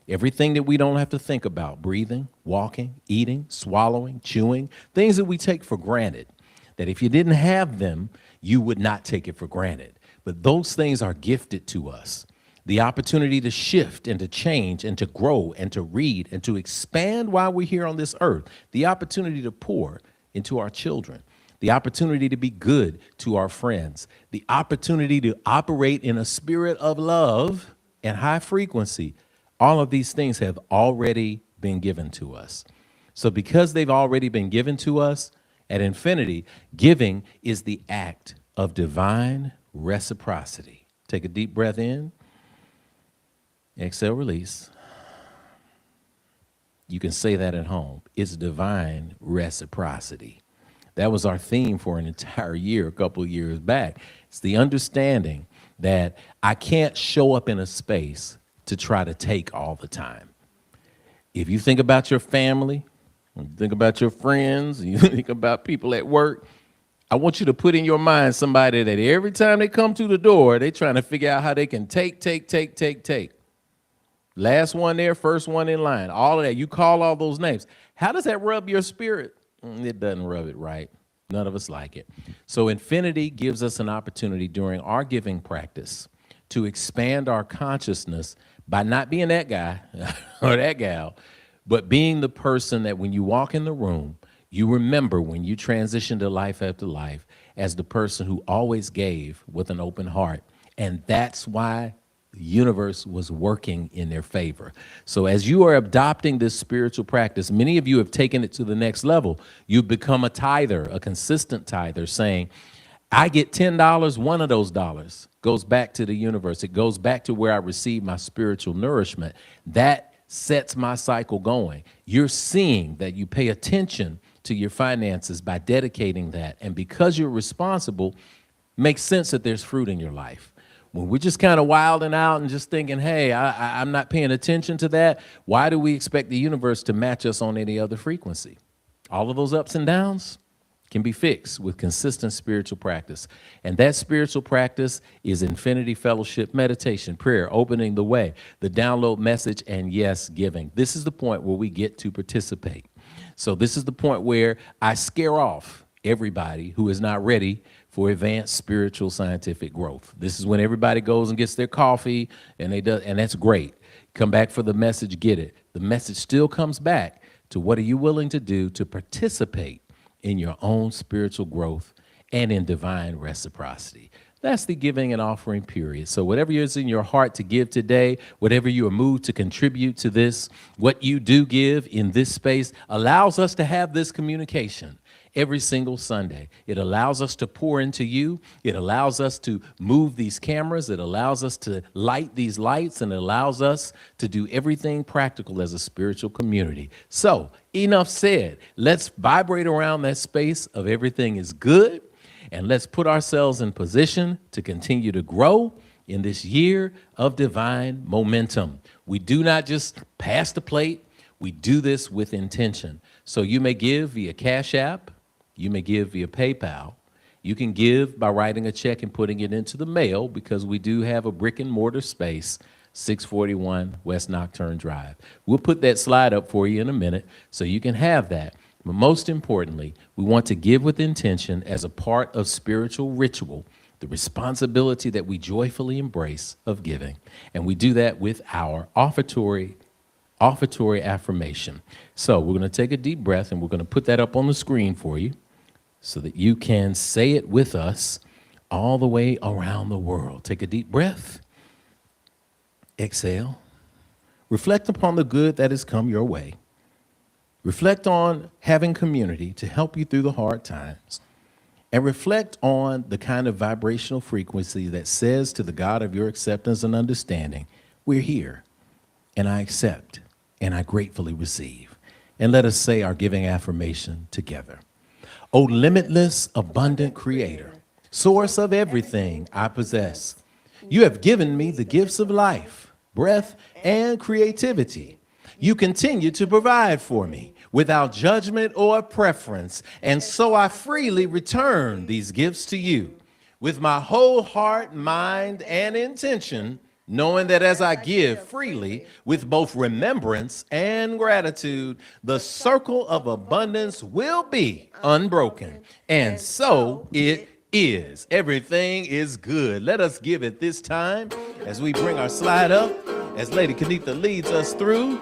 Everything that we don't have to think about, breathing, walking, eating, swallowing, chewing, things that we take for granted, that if you didn't have them, you would not take it for granted. But those things are gifted to us. The opportunity to shift and to change and to grow and to read and to expand while we're here on this earth. The opportunity to pour into our children. The opportunity to be good to our friends. The opportunity to operate in a spirit of love and high frequency. All of these things have already been given to us. So because they've already been given to us, at Infinity, giving is the act of divine reciprocity. Take a deep breath in. Exhale, release. You can say that at home. It's divine reciprocity. That was our theme for an entire year, a couple of years back. It's the understanding that I can't show up in a space to try to take all the time. If you think about your family, you think about your friends, you think about people at work, I want you to put in your mind somebody that every time they come to the door, they're trying to figure out how they can take. Last one there, first one in line, all of that. You call all those names. How does that rub your spirit? It doesn't rub it right. None of us like it. So Infinity gives us an opportunity during our giving practice to expand our consciousness by not being that guy or that gal, but being the person that when you walk in the room, you remember when you transition to life after life as the person who always gave with an open heart. And that's why the universe was working in their favor. So as you are adopting this spiritual practice, many of you have taken it to the next level. You've become a tither, a consistent tither, saying, I get $10, one of those dollars goes back to the universe. It goes back to where I receive my spiritual nourishment. That sets my cycle going. You're seeing that you pay attention to your finances by dedicating that. And because you're responsible, makes sense that there's fruit in your life. When we're just kind of wilding out and just thinking, hey, I'm not paying attention to that, why do we expect the universe to match us on any other frequency? All of those ups and downs can be fixed with consistent spiritual practice. And that spiritual practice is Infinity Fellowship meditation, prayer, opening the way, the download message, and yes, giving. This is the point where we get to participate. So this is the point where I scare off everybody who is not ready for advanced spiritual scientific growth. This is when everybody goes and gets their coffee, and that's great. Come back for the message, get it. The message still comes back to what are you willing to do to participate in your own spiritual growth and in divine reciprocity. That's the giving and offering period. So whatever is in your heart to give today, whatever you are moved to contribute to this, what you do give in this space allows us to have this communication every single Sunday. It allows us to pour into you. It allows us to move these cameras. It allows us to light these lights, and it allows us to do everything practical as a spiritual community. So enough said. Let's vibrate around that space of everything is good, and let's put ourselves in position to continue to grow in this year of divine momentum. We do not just pass the plate. We do this with intention. So you may give via Cash App. You may give via PayPal. You can give by writing a check and putting it into the mail, because we do have a brick and mortar space, 641 West Nocturne Drive. We'll put that slide up for you in a minute so you can have that. But most importantly, we want to give with intention as a part of spiritual ritual, the responsibility that we joyfully embrace of giving. And we do that with our offertory affirmation. So we're going to take a deep breath, and we're going to put that up on the screen for you so that you can say it with us all the way around the world. Take a deep breath. Exhale. Reflect upon the good that has come your way. Reflect on having community to help you through the hard times. And reflect on the kind of vibrational frequency that says to the God of your acceptance and understanding, we're here, and I accept, and I gratefully receive. And let us say our giving affirmation together. O limitless, abundant Creator, source of everything I possess, you have given me the gifts of life, breath, and creativity. You continue to provide for me without judgment or preference, and so I freely return these gifts to you. with my whole heart, mind, and intention, knowing that as I give freely with both remembrance and gratitude, the circle of abundance will be unbroken. And so it is. Everything is good. Let us give it this time as we bring our slide up, as Lady Kenitha leads us through,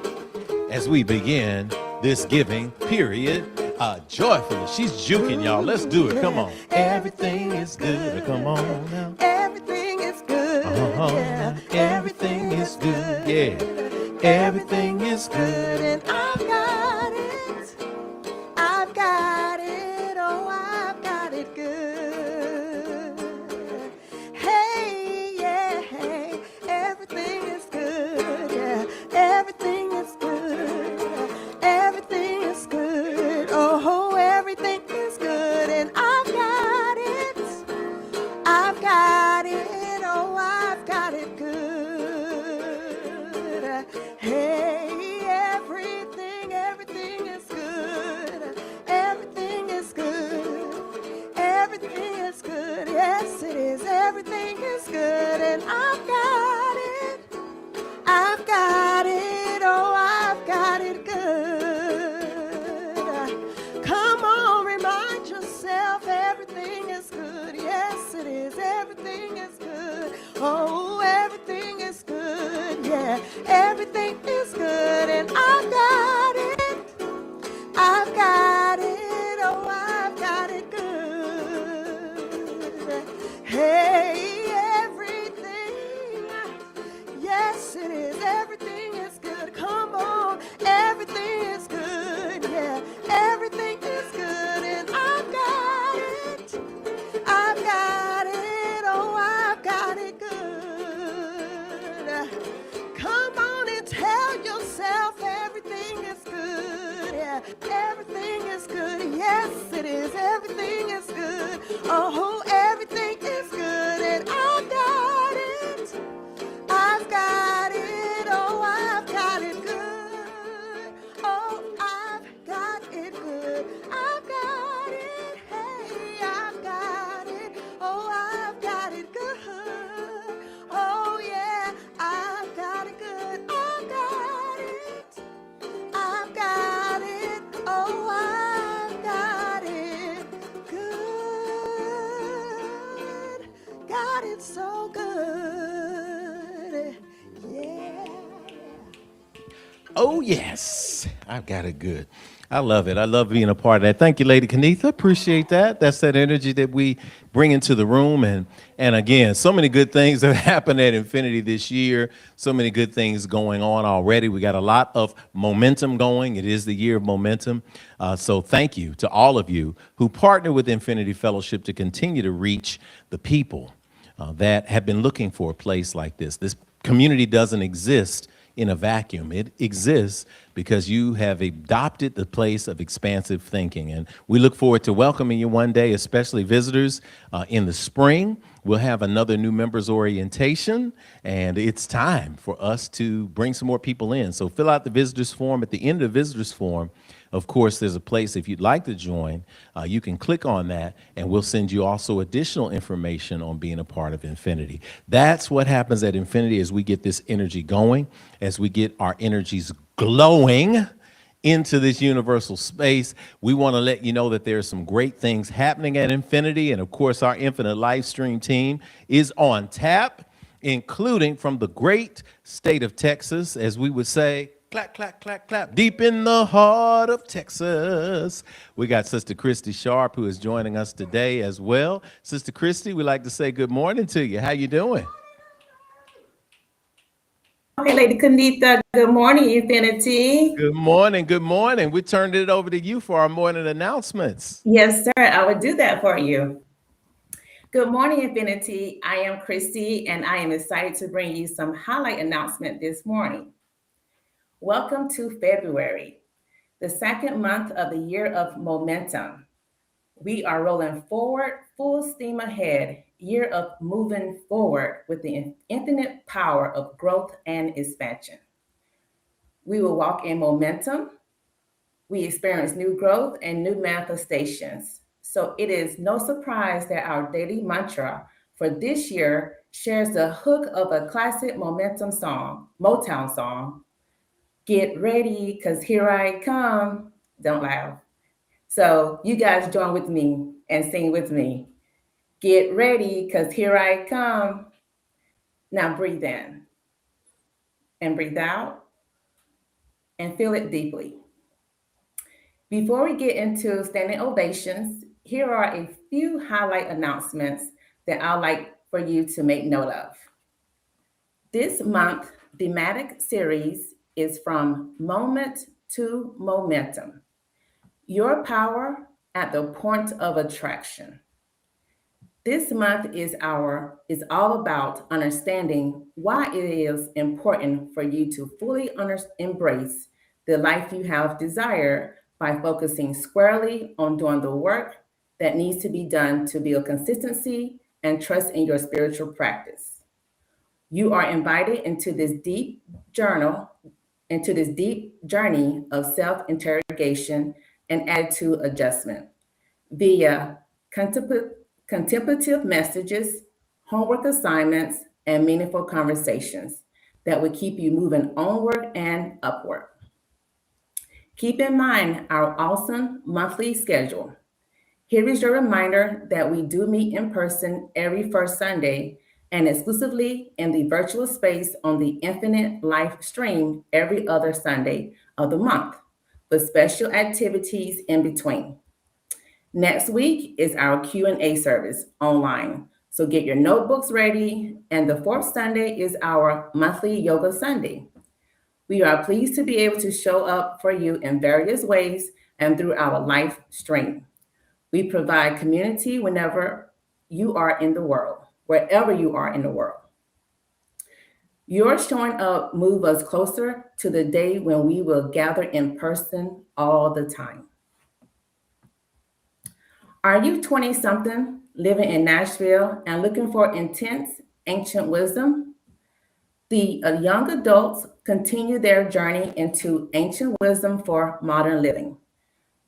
as we begin this giving period joyfully. She's juking, y'all. Let's do it. Come on. Everything is good. Come on now.
Everything is good. Yeah.
Everything is good. Yeah. Everything is good.
And I've got it. I've got it. Oh, I've got it good. Hey, yeah. Hey. Everything is good. Yeah. Everything is good. Everything is good. Oh, everything is good. And I've got it. I've got it. Oh, I've got it good. Hey, everything is good. Everything is good. Everything is good. Yes, it is. Everything is good. And I've got it. I've got it. Oh, I've got it good. Come on, remind yourself everything is good. Yes, it is. Everything is good. Oh, everything is good. Yeah, everything is good. And I've got it. I've got it. Oh, I've got it good. Hey, everything. Yes, it is. Everything is good. Come on. Everything is good. Yeah, everything is good. And I've got it. I've got it. Oh, I've got it good. Come on and tell yourself everything is good. Yeah, everything is good. Yes, it is. Everything is good. Oh, everything is good. And I've got it. I've got it. Oh, I've got it good. Oh, I've got it good. I've got it. Hey, I've got it. Oh, I've got it good. Oh, yeah, I've got it good. I've got it. I've got it. Oh, I've got it good. Got it so good. Yeah.
Oh, yes. I've got it good. I love it. I love being a part of that. Thank you, Lady Kenitha. Appreciate that. That's that energy that we bring into the room. And again, so many good things that happened at Infinity this year. So many good things going on already. We got a lot of momentum going. It is the year of momentum. So thank you to all of you who partner with Infinity Fellowship to continue to reach the people that have been looking for a place like this. This community doesn't exist in a vacuum. It exists because you have adopted the place of expansive thinking. And we look forward to welcoming you one day, especially visitors in the spring. We'll have another new members orientation, and it's time for us to bring some more people in. So fill out the visitors form. At the end of the visitors form, of course, there's a place if you'd like to join, you can click on that, and we'll send you also additional information on being a part of Infinity. That's what happens at Infinity as we get this energy going, as we get our energies glowing into this universal space. We want to let you know that there's some great things happening at Infinity, and of course, our Infinite Live Stream team is on tap, including from the great state of Texas, as we would say, clap, clap, clap, clap. Deep in the heart of Texas, we got Sister Christy Sharp, who is joining us today as well. Sister Christy, we'd like to say good morning to you. How you doing?
Okay, Lady Kenitha, good morning, Infinity.
Good morning. Good morning. We turned it over to you for our morning announcements.
Yes, sir. I would do that for you. Good morning, Infinity. I am Christy, and I am excited to bring you some highlight announcement this morning. Welcome to February, the second month of the year of momentum. We are rolling forward, full steam ahead, year of moving forward with the infinite power of growth and expansion. We will walk in momentum. We experience new growth and new manifestations. So it is no surprise that our daily mantra for this year shares the hook of a classic Motown song. Get ready, cause here I come. Don't laugh. So you guys join with me and sing with me. Get ready, cause here I come. Now breathe in and breathe out and feel it deeply. Before we get into standing ovations, here are a few highlight announcements that I'd like for you to make note of. This month, thematic series is From Moment to Momentum. Your power at the point of attraction. This month is all about understanding why it is important for you to fully embrace the life you have desired by focusing squarely on doing the work that needs to be done to build consistency and trust in your spiritual practice. You are invited into this deep journey of self-interrogation and attitude adjustment via contemplative messages, homework assignments, and meaningful conversations that will keep you moving onward and upward. Keep in mind our awesome monthly schedule. Here is your reminder that we do meet in person every first Sunday and exclusively in the virtual space on the Infinite Life stream every other Sunday of the month, with special activities in between. Next week is our Q&A service online. So get your notebooks ready. And the fourth Sunday is our monthly Yoga Sunday. We are pleased to be able to show up for you in various ways and through our live stream. We provide community wherever you are in the world. Your showing up moves us closer to the day when we will gather in person all the time. Are you 20-something living in Nashville and looking for intense ancient wisdom? The young adults continue their journey into ancient wisdom for modern living.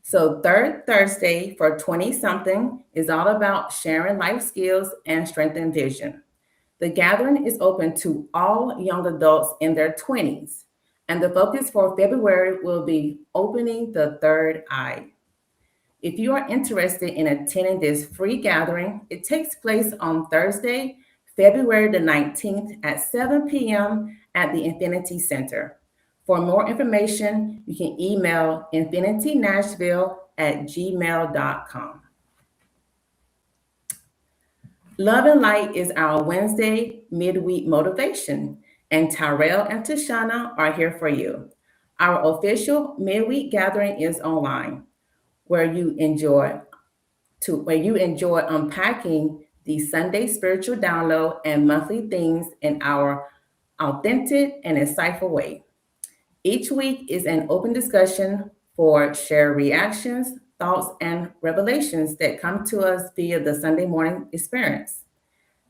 So third Thursday for 20-something is all about sharing life skills and strengthening vision. The gathering is open to all young adults in their 20s, and the focus for February will be opening the third eye. If you are interested in attending this free gathering, it takes place on Thursday, February the 19th at 7 p.m. at the Infinity Center. For more information, you can email infinitynashville@gmail.com. Love and Light is our Wednesday midweek motivation, and Tyrell and Tashana are here for you. Our official midweek gathering is online, where you enjoy unpacking the Sunday spiritual download and monthly themes in our authentic and insightful way. Each week is an open discussion for shared reactions, thoughts, and revelations that come to us via the Sunday morning experience.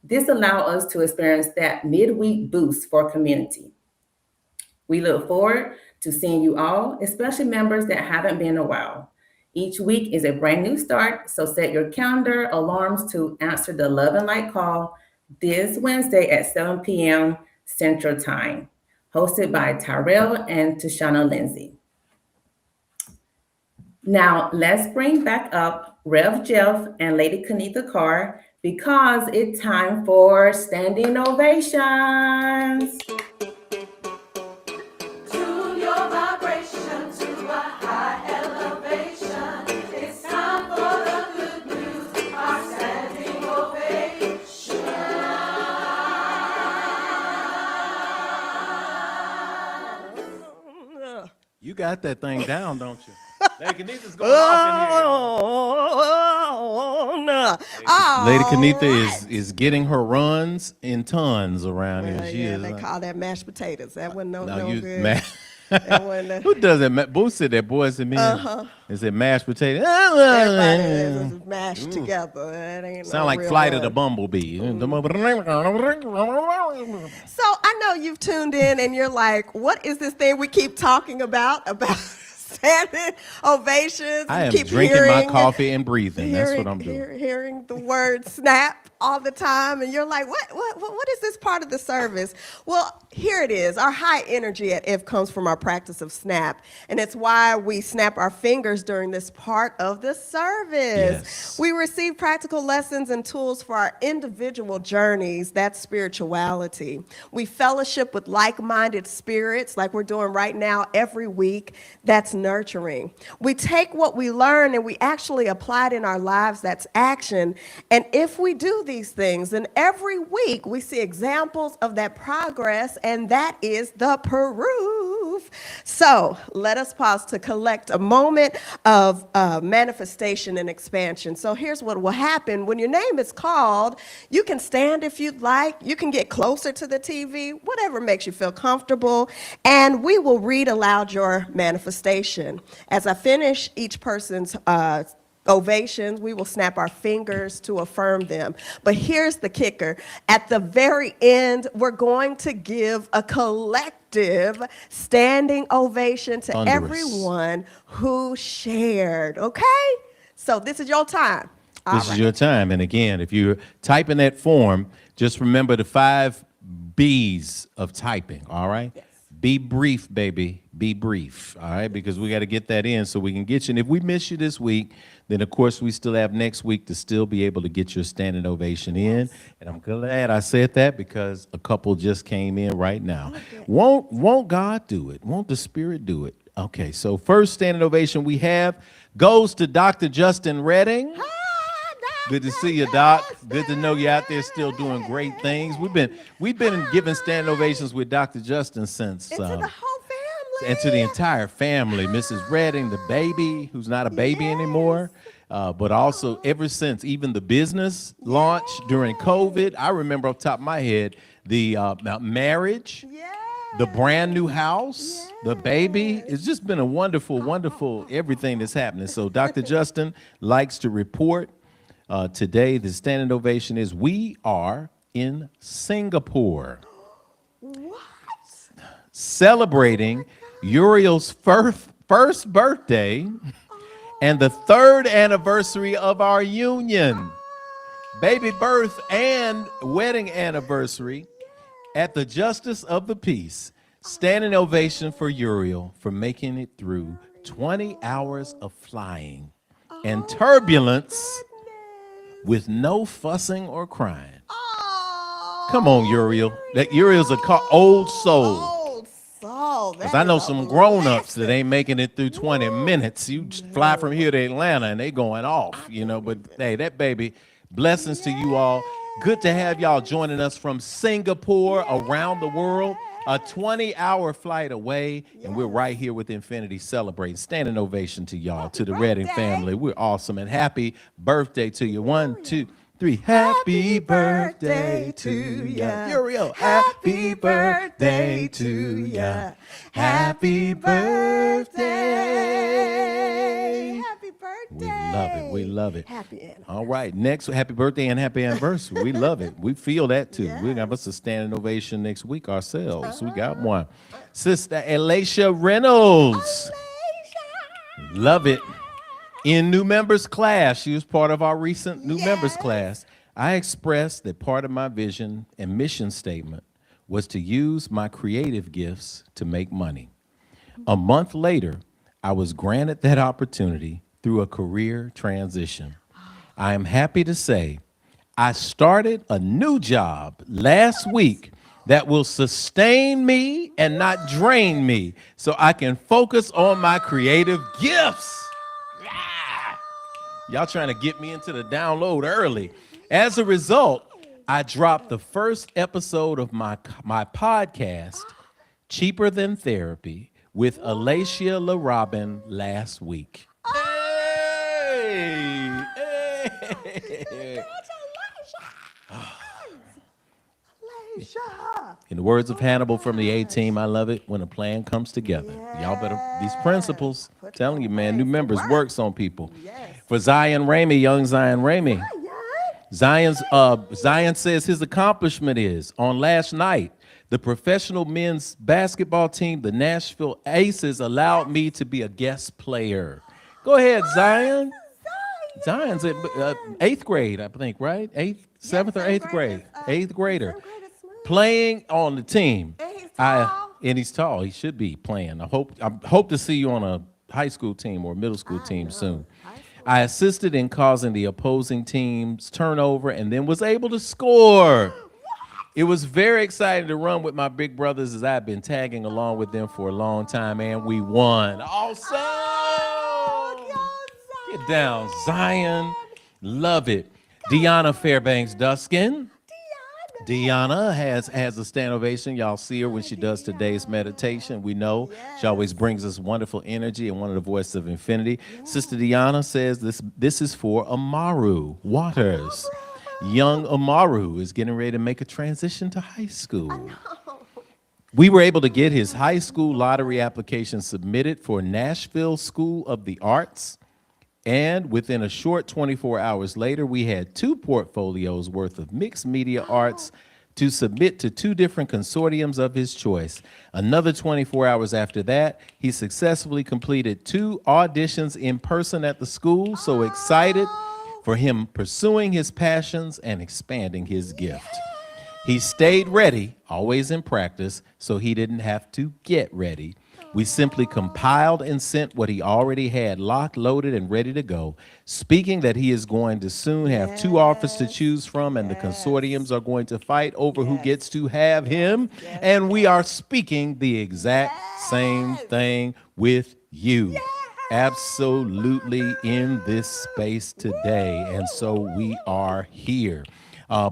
This allows us to experience that midweek boost for community. We look forward to seeing you all, especially members that haven't been in a while. Each week is a brand new start, so set your calendar alarms to answer the Love and Light call this Wednesday at 7 p.m. Central Time, hosted by Tyrell and Tashana Lindsay. Now, let's bring back up Rev Jeff and Lady Kenitha Carr because it's time for standing ovations.
Tune your vibration to a high elevation. It's time for the good news, our standing ovation.
You got that thing down, don't you? Lady Kenitha's going off in here. Lady Kenitha is getting her runs in tons around here. She is.
They call that mashed potatoes. That wasn't no good.
That wasn't Who does that? Boo said that, boys and men. Is it mashed potatoes?
Everybody is mashed together. That ain't
Sound
no
like
real
Flight of
one.
the Bumblebee.
So I know you've tuned in and you're like, what is this thing we keep talking about standing ovations.
I am
Keep
drinking my
hearing-
coffee and breathing. That's what I'm doing.
Hearing the word snap all the time, and you're like, what is this part of the service? Well, here it is. Our high energy at IF comes from our practice of snap, and it's why we snap our fingers during this part of the service.
Yes.
We receive practical lessons and tools for our individual journeys. That's spirituality. We fellowship with like-minded spirits like we're doing right now every week. That's nurturing. We take what we learn and we actually apply it in our lives. That's action. And if we do these things, then every week we see examples of that progress, and that is the proof. So let us pause to collect a moment of manifestation and expansion. So here's what will happen. When your name is called, you can stand if you'd like. You can get closer to the TV, whatever makes you feel comfortable. And we will read aloud your manifestation. As I finish each person's ovations, we will snap our fingers to affirm them. But here's the kicker. At the very end, we're going to give a collective standing ovation to
Thunderous.
everyone who shared, okay? So this is your time. All
This is
right.
your time. And again, if you're typing that form, just remember the 5 B's of typing, all right?
Yes.
Be brief, baby. Be brief, all right? Because we got to get that in so we can get you. And if we miss you this week, then, of course, we still have next week to still be able to get your standing ovation in. And I'm glad I said that because a couple just came in right now. Won't God do it? Won't the Spirit do it? Okay, so first standing ovation we have goes to Dr. Justin Redding. Good to see you, Doc. Good to know you're out there still doing great things. We've been giving standing ovations with Dr. Justin since
And to the whole family.
and to the entire family, Mrs. Redding, the baby, who's not a baby anymore, but also ever since even the business launch during COVID. I remember off the top of my head the marriage, the brand new house, the baby. It's just been a wonderful, wonderful everything that's happening. So Dr. Justin likes to report. Today, the standing ovation is we are in Singapore.
What?
Celebrating Uriel's first birthday and the 3rd anniversary of our union. Baby birth and wedding anniversary at the Justice of the Peace. Standing ovation for Uriel for making it through 20 hours of flying and turbulence with no fussing or crying.
Oh,
Come on, Uriel. That Uriel's a old soul.
old soul.
Because I know some grown-ups that ain't making it through 20 minutes. You just fly from here to Atlanta and they going off, you know. But hey, that baby, blessings to you all. Good to have y'all joining us from Singapore, around the world. A 20-hour flight away, and we're right here with Infinity celebrating. Standing ovation to y'all, to the Redding family. We're awesome, and happy birthday to you. 1, 2, 3. Happy birthday to ya. Uriel, happy birthday to ya. Happy birthday.
Happy birthday.
We love it. We love it.
Happy anniversary.
All right. Next, happy birthday and happy anniversary. We love it. We feel that too. We're going to have us a standing ovation next week ourselves. We got one. Sister Elisha Reynolds. Love it. In new members class, she was part of our recent new members class. I expressed that part of my vision and mission statement was to use my creative gifts to make money. A month later, I was granted that opportunity through a career transition. I am happy to say I started a new job last week that will sustain me and not drain me so I can focus on my creative gifts. Yeah. Y'all trying to get me into the download early. As a result, I dropped the first episode of my podcast, Cheaper Than Therapy, with Alacia LaRobin last week. Hey! Hey! In the words of Hannibal from the A-Team, I love it when a plan comes together. Y'all better, these principles, telling you, man, new members works on people. For Zion Ramey, young Zion Ramey, Zion says his accomplishment is, on last night, The professional men's basketball team, the Nashville Aces, allowed me to be a guest player. Go ahead, Zion. Zion's in 8th grade, I think, right? 7th or 8th grade. 8th grader. Playing on the team.
And he's tall.
And he's tall. He should be playing. I hope to see you on a high school team or middle school team soon. I assisted in causing the opposing team's turnover and then was able to score. It was very exciting to run with my big brothers as I've been tagging along with them for a long time, and we won. Awesome! Get down, Zion. Love it. Deanna Fairbanks Duskin. Deanna has a stand ovation. Y'all see her when she does today's meditation. We know she always brings us wonderful energy and one of the voices of infinity. Sister Deanna says this is for Amaru Waters. Young Amaru is getting ready to make a transition to high school. We were able to get his high school lottery application submitted for Nashville School of the Arts. And within a short 24 hours later, we had 2 portfolios worth of mixed media arts to submit to 2 different consortiums of his choice. Another 24 hours after that, he successfully completed 2 auditions in person at the school. So excited for him pursuing his passions and expanding his gift. He stayed ready, always in practice, so he didn't have to get ready. We simply compiled and sent what he already had locked, loaded, and ready to go, speaking that he is going to soon have 2 offers to choose from, and the consortiums are going to fight over who gets to have him. And we are speaking the exact same thing with you. Absolutely in this space today. And so we are here.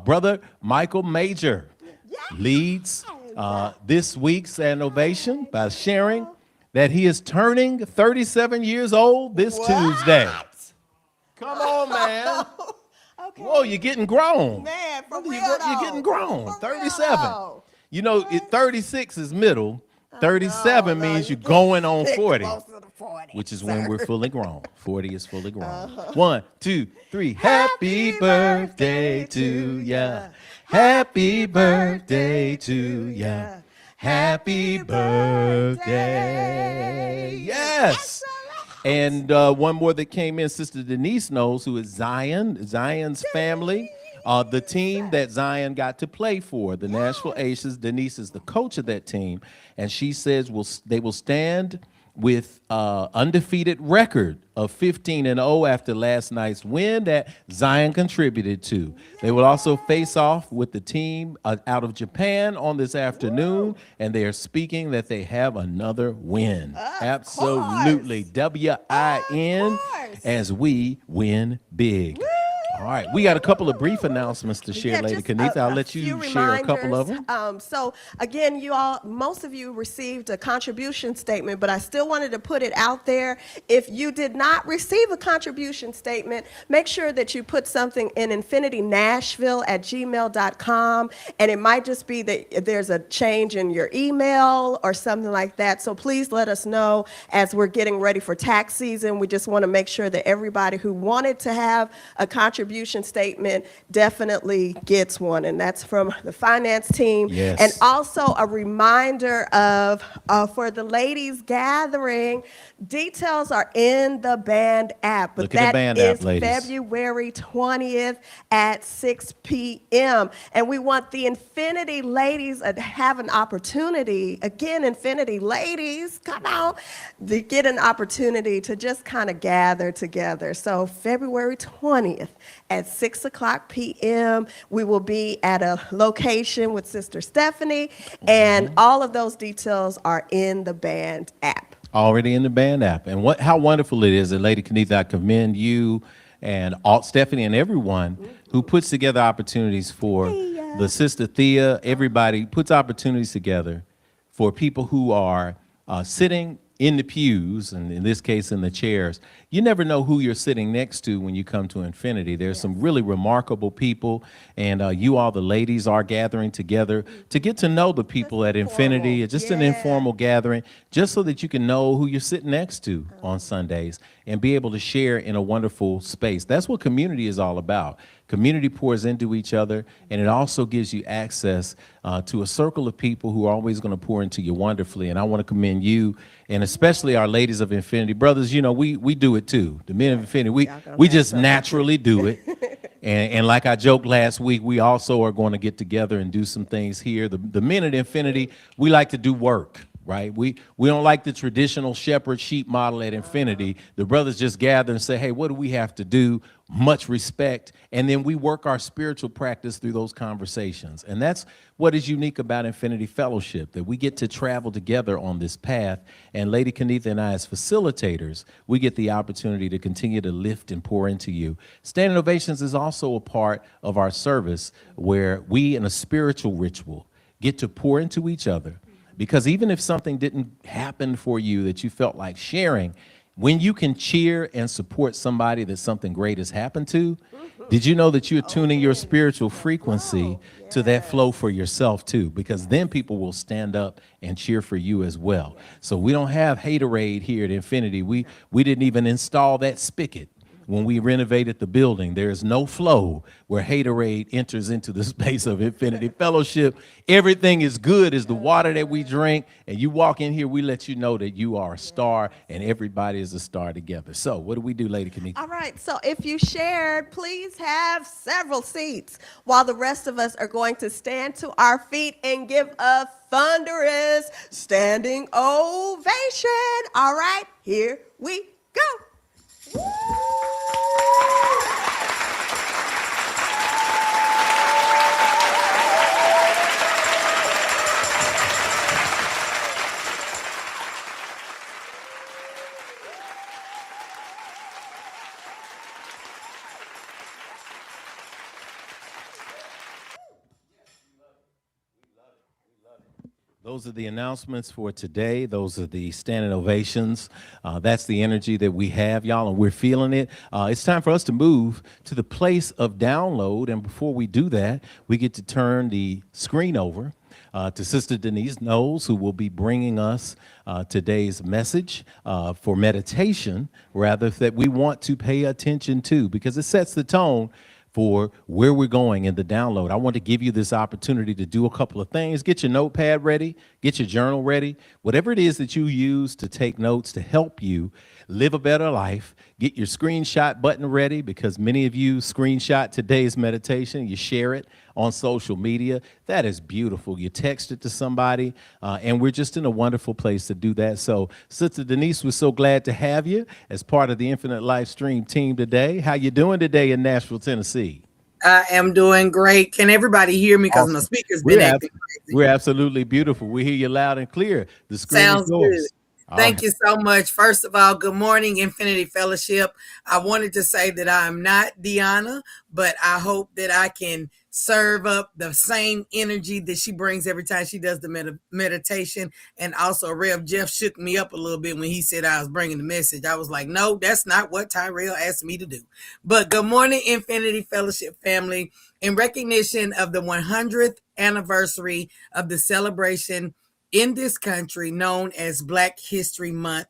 Brother Michael Major leads this week's innovation by sharing that he is turning 37 years old this Tuesday. Come on, man.
Okay.
Whoa, you're getting grown.
Man, for
Brother,
real
you're getting grown.
For
37.
real.
You know, 36 is middle. 37 means you're going on 40. Which is when we're fully grown. 40 is fully grown. 1, 2, 3. Happy birthday to ya. Happy birthday to ya. Happy birthday. Yes. And one more that came in, Sister Denise knows, who is Zion's family. The team that Zion got to play for, the Nashville Aces. Denise is the coach of that team. And she says they will stand with undefeated record of 15-0 after last night's win that Zion contributed to. They will also face off with the team out of Japan on this afternoon, and they are speaking that they have another win. Absolutely. WIN as we win big. All right, we got a couple of brief announcements to share, Lady Kenitha. I'll let you share a couple of them.
So again, most of you received a contribution statement, but I still wanted to put it out there. If you did not receive a contribution statement, make sure that you put something in infinitynashville@gmail.com, and it might just be that there's a change in your email or something like that. So please let us know as we're getting ready for tax season. We just want to make sure that everybody who wanted to have a contribution statement definitely gets one, and that's from the finance team.
Yes.
And also a reminder of for the ladies gathering, details are in the band app, but
Look at the band app, ladies.
February 20th at 6 p.m. And we want the Infinity ladies to have an opportunity, again, Infinity ladies, come on, to get an opportunity to just kind of gather together. So February 20th at 6 o'clock p.m. We will be at a location with Sister Stephanie, and all of those details are in the band app.
Already in the band app. And how wonderful it is that Lady Kenitha, I commend you and Stephanie and everyone who puts together opportunities for the Sister Thea. Everybody puts opportunities together for people who are sitting in the pews, and in this case in the chairs, you never know who you're sitting next to when you come to Infinity. There's some really remarkable people, and you all, the ladies, are gathering together to get to know the people at Infinity. It's just an informal gathering, just so that you can know who you're sitting next to on Sundays and be able to share in a wonderful space. That's what community is all about. Community pours into each other, and it also gives you access to a circle of people who are always going to pour into you wonderfully. And I want to commend you, and especially our ladies of Infinity. Brothers, you know, we do it too. The men of Infinity, we just naturally do it. And like I joked last week, we also are going to get together and do some things here. The men at Infinity, we like to do work. Right? We don't like the traditional shepherd sheep model at Infinity. The brothers just gather and say, hey, what do we have to do? Much respect. And then we work our spiritual practice through those conversations. And that's what is unique about Infinity Fellowship, that we get to travel together on this path. And Lady Kenitha and I, as facilitators, we get the opportunity to continue to lift and pour into you. Standing Ovations is also a part of our service where we, in a spiritual ritual, get to pour into each other. Because even if something didn't happen for you that you felt like sharing, when you can cheer and support somebody that something great has happened to, did you know that you're tuning your spiritual frequency to that flow for yourself too? Because then people will stand up and cheer for you as well. So we don't have haterade here at Infinity. We didn't even install that spigot. When we renovated the building, there's no flow where haterade enters into the space of Infinity Fellowship. Everything is good as the water that we drink. And you walk in here, we let you know that you are a star and everybody is a star together. So what do we do, Lady Kenitha?
All right, so if you shared, please have several seats while the rest of us are going to stand to our feet and give a thunderous standing ovation. All right, here we go.
Those are the announcements for today. Those are the standing ovations. That's the energy that we have, y'all, and we're feeling it. It's time for us to move to the place of download. And before we do that, we get to turn the screen over to Sister Denise Knowles, who will be bringing us today's message for meditation, rather, that we want to pay attention to, because it sets the tone for where we're going in the download. I want to give you this opportunity to do a couple of things. Get your notepad ready, get your journal ready, whatever it is that you use to take notes to help you live a better life. Get your screenshot button ready, because many of you screenshot today's meditation. You share it on social media. That is beautiful. You text it to somebody, and we're just in a wonderful place to do that. So, Sister Denise, we're so glad to have you as part of the Infinite Life Stream team today. How you doing today in Nashville, Tennessee?
I am doing great. Can everybody hear me? Because my speaker's been acting crazy.
We're absolutely beautiful. We hear you loud and clear. The screen
Sounds
is yours.
good. Thank you so much. First of all, good morning, Infinity Fellowship. I wanted to say that I'm not Deanna, but I hope that I can serve up the same energy that she brings every time she does the meditation. And also, Rev Jeff shook me up a little bit when he said I was bringing the message. I was like, no, that's not what Tyrell asked me to do. But good morning, Infinity Fellowship family. In recognition of the 100th anniversary of the celebration in this country known as Black History Month,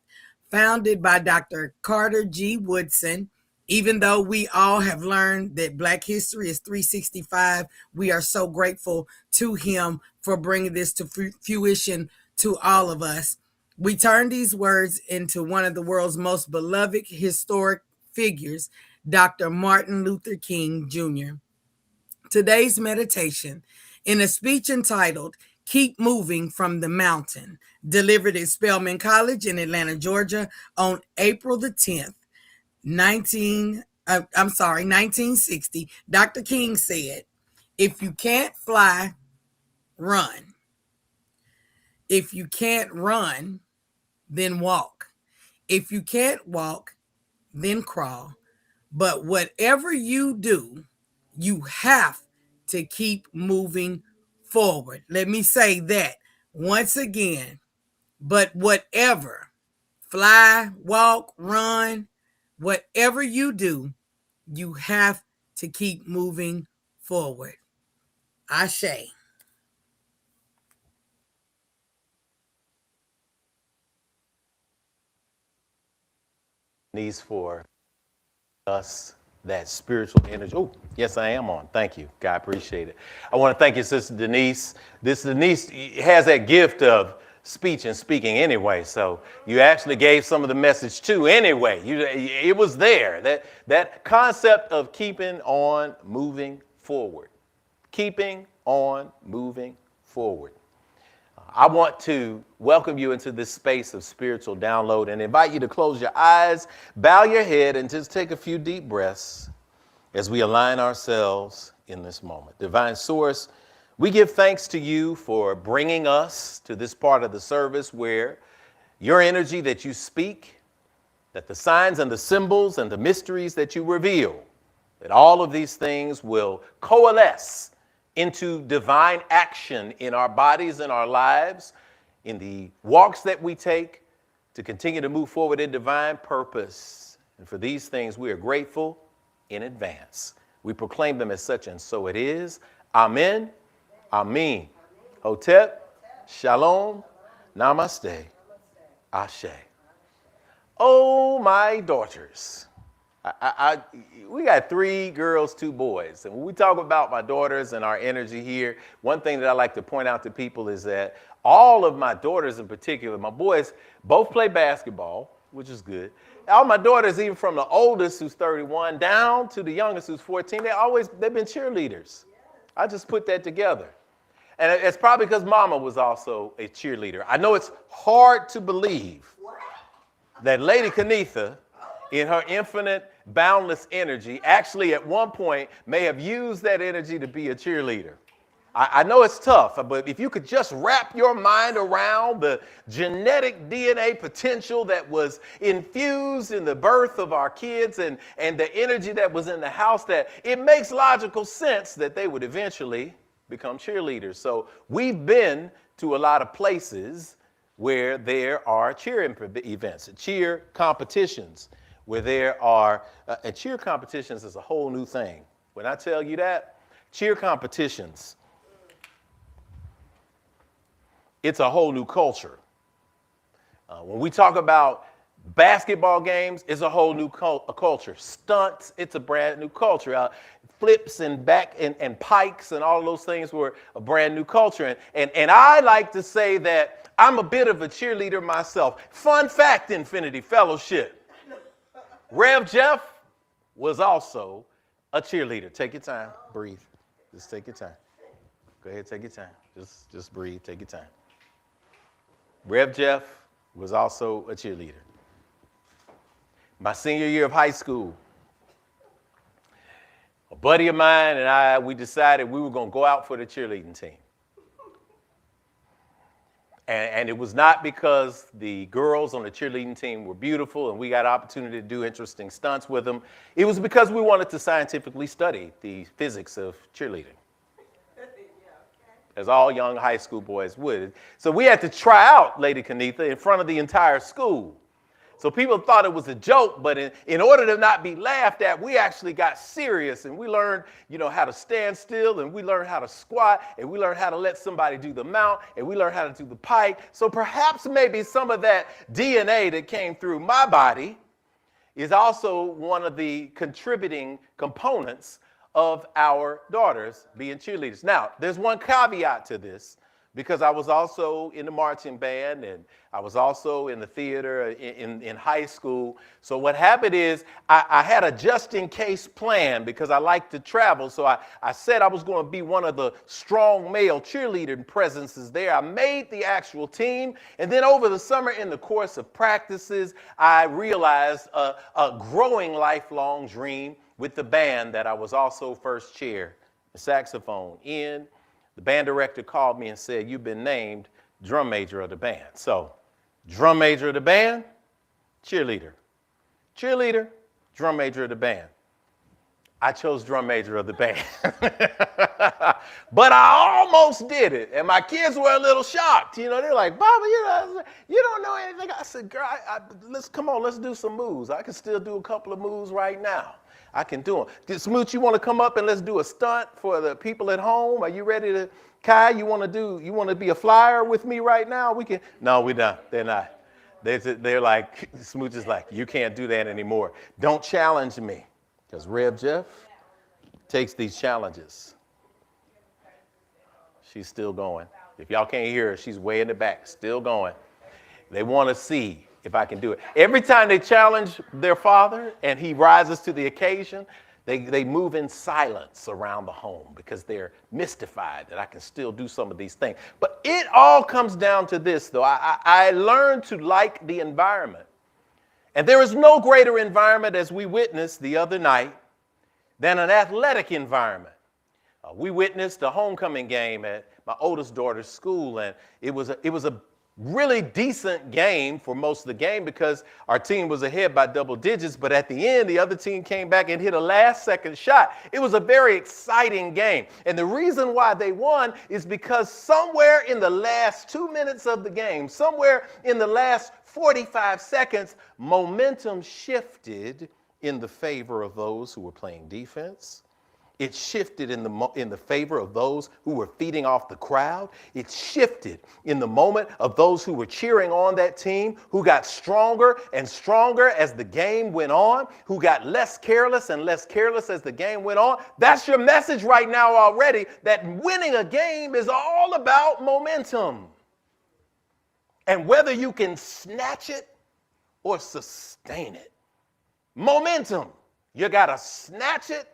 founded by Dr. Carter G. Woodson. Even though we all have learned that Black history is 365, we are so grateful to him for bringing this to fruition to all of us. We turn these words into one of the world's most beloved historic figures, Dr. Martin Luther King Jr. Today's meditation, in a speech entitled Keep Moving from the Mountain, delivered at Spelman College in Atlanta, Georgia on April the 10th, 1960, Dr. King said, if you can't fly, run. If you can't run, then walk. If you can't walk, then crawl. But whatever you do, you have to keep moving forward. Let me say that once again. But whatever fly, walk, run, whatever you do, you have to keep moving forward. Ashe.
Needs for us that spiritual energy. Oh, yes, I am on. Thank you. God, appreciate it. I want to thank you, Sister Denise. This Denise has that gift of speech and speaking anyway. So you actually gave some of the message too anyway. It was there. That concept of keeping on moving forward. Keeping on moving forward. I want to welcome you into this space of spiritual download and invite you to close your eyes, bow your head, and just take a few deep breaths as we align ourselves in this moment. Divine Source, we give thanks to you for bringing us to this part of the service where your energy that you speak, that the signs and the symbols and the mysteries that you reveal, that all of these things will coalesce into divine action in our bodies and our lives, in the walks that we take to continue to move forward in divine purpose. And for these things, we are grateful in advance. We proclaim them as such, and so it is. Amen. Amen. Hotep, Shalom, Namaste, Ashe. Oh, my daughters. We got 3 girls, 2 boys. And when we talk about my daughters and our energy here, one thing that I like to point out to people is that all of my daughters in particular, my boys both play basketball, which is good. All my daughters, even from the oldest who's 31 down to the youngest who's 14, they've been cheerleaders. I just put that together. And it's probably because mama was also a cheerleader. I know it's hard to believe that Lady Kenitha, in her infinite, boundless energy, actually at one point may have used that energy to be a cheerleader. I know it's tough, but if you could just wrap your mind around the genetic DNA potential that was infused in the birth of our kids and the energy that was in the house, that it makes logical sense that they would eventually become cheerleaders. So we've been to a lot of places where there are cheer events, cheer competitions, where there are, and cheer competitions is a whole new thing. When I tell you that, cheer competitions, it's a whole new culture. When we talk about basketball games, it's a whole new culture. Stunts, it's a brand new culture. Flips and back and pikes and all of those things were a brand new culture. And I like to say that I'm a bit of a cheerleader myself. Fun fact, Infinity Fellowship. Rev Jeff was also a cheerleader. Take your time, breathe. Just take your time. Go ahead, take your time. Just breathe, take your time. Rev Jeff was also a cheerleader. My senior year of high school, a buddy of mine and I, we decided we were going to go out for the cheerleading team. And it was not because the girls on the cheerleading team were beautiful and we got an opportunity to do interesting stunts with them. It was because we wanted to scientifically study the physics of cheerleading, as all young high school boys would. So we had to try out Lady Kenitha in front of the entire school. So people thought it was a joke, but in order to not be laughed at, we actually got serious and we learned, how to stand still, and we learned how to squat, and we learned how to let somebody do the mount, and we learned how to do the pike. So perhaps maybe some of that DNA that came through my body is also one of the contributing components of our daughters being cheerleaders. Now, there's one caveat to this, because I was also in the marching band and I was also in the theater in high school. So what happened is I had a just in case plan because I like to travel. So I said I was going to be one of the strong male cheerleading presences there. I made the actual team. And then over the summer in the course of practices, I realized a growing lifelong dream with the band that I was also first chair, the saxophone in. The band director called me and said, "You've been named drum major of the band." So, drum major of the band, cheerleader. Cheerleader, drum major of the band. I chose drum major of the band. But I almost did it. And my kids were a little shocked. You know, they're like, Baba, you don't know anything. I said, girl, come on, let's do some moves. I can still do a couple of moves right now. I can do them. Smooch, you want to come up and let's do a stunt for the people at home? Are you ready to, Kai, you want to be a flyer with me right now? We can. No, we're not. They're not. They're like, Smooch is like, you can't do that anymore. Don't challenge me. Because Rev Jeff takes these challenges. She's still going. If y'all can't hear her, she's way in the back, still going. They want to see if I can do it. Every time they challenge their father and he rises to the occasion, they move in silence around the home because they're mystified that I can still do some of these things. But it all comes down to this, though. I learned to like the environment. And there is no greater environment, as we witnessed the other night, than an athletic environment. We witnessed a homecoming game at my oldest daughter's school, and it was a really decent game for most of the game because our team was ahead by double digits, but at the end, the other team came back and hit a last-second shot. It was a very exciting game, and the reason why they won is because somewhere in the last 2 minutes of the game, somewhere in the last 45 seconds, momentum shifted in the favor of those who were playing defense. It shifted in the favor of those who were feeding off the crowd. It shifted in the moment of those who were cheering on that team, who got stronger and stronger as the game went on, who got less careless and less careless as the game went on. That's your message right now already, that winning a game is all about momentum. And whether you can snatch it or sustain it. Momentum. You got to snatch it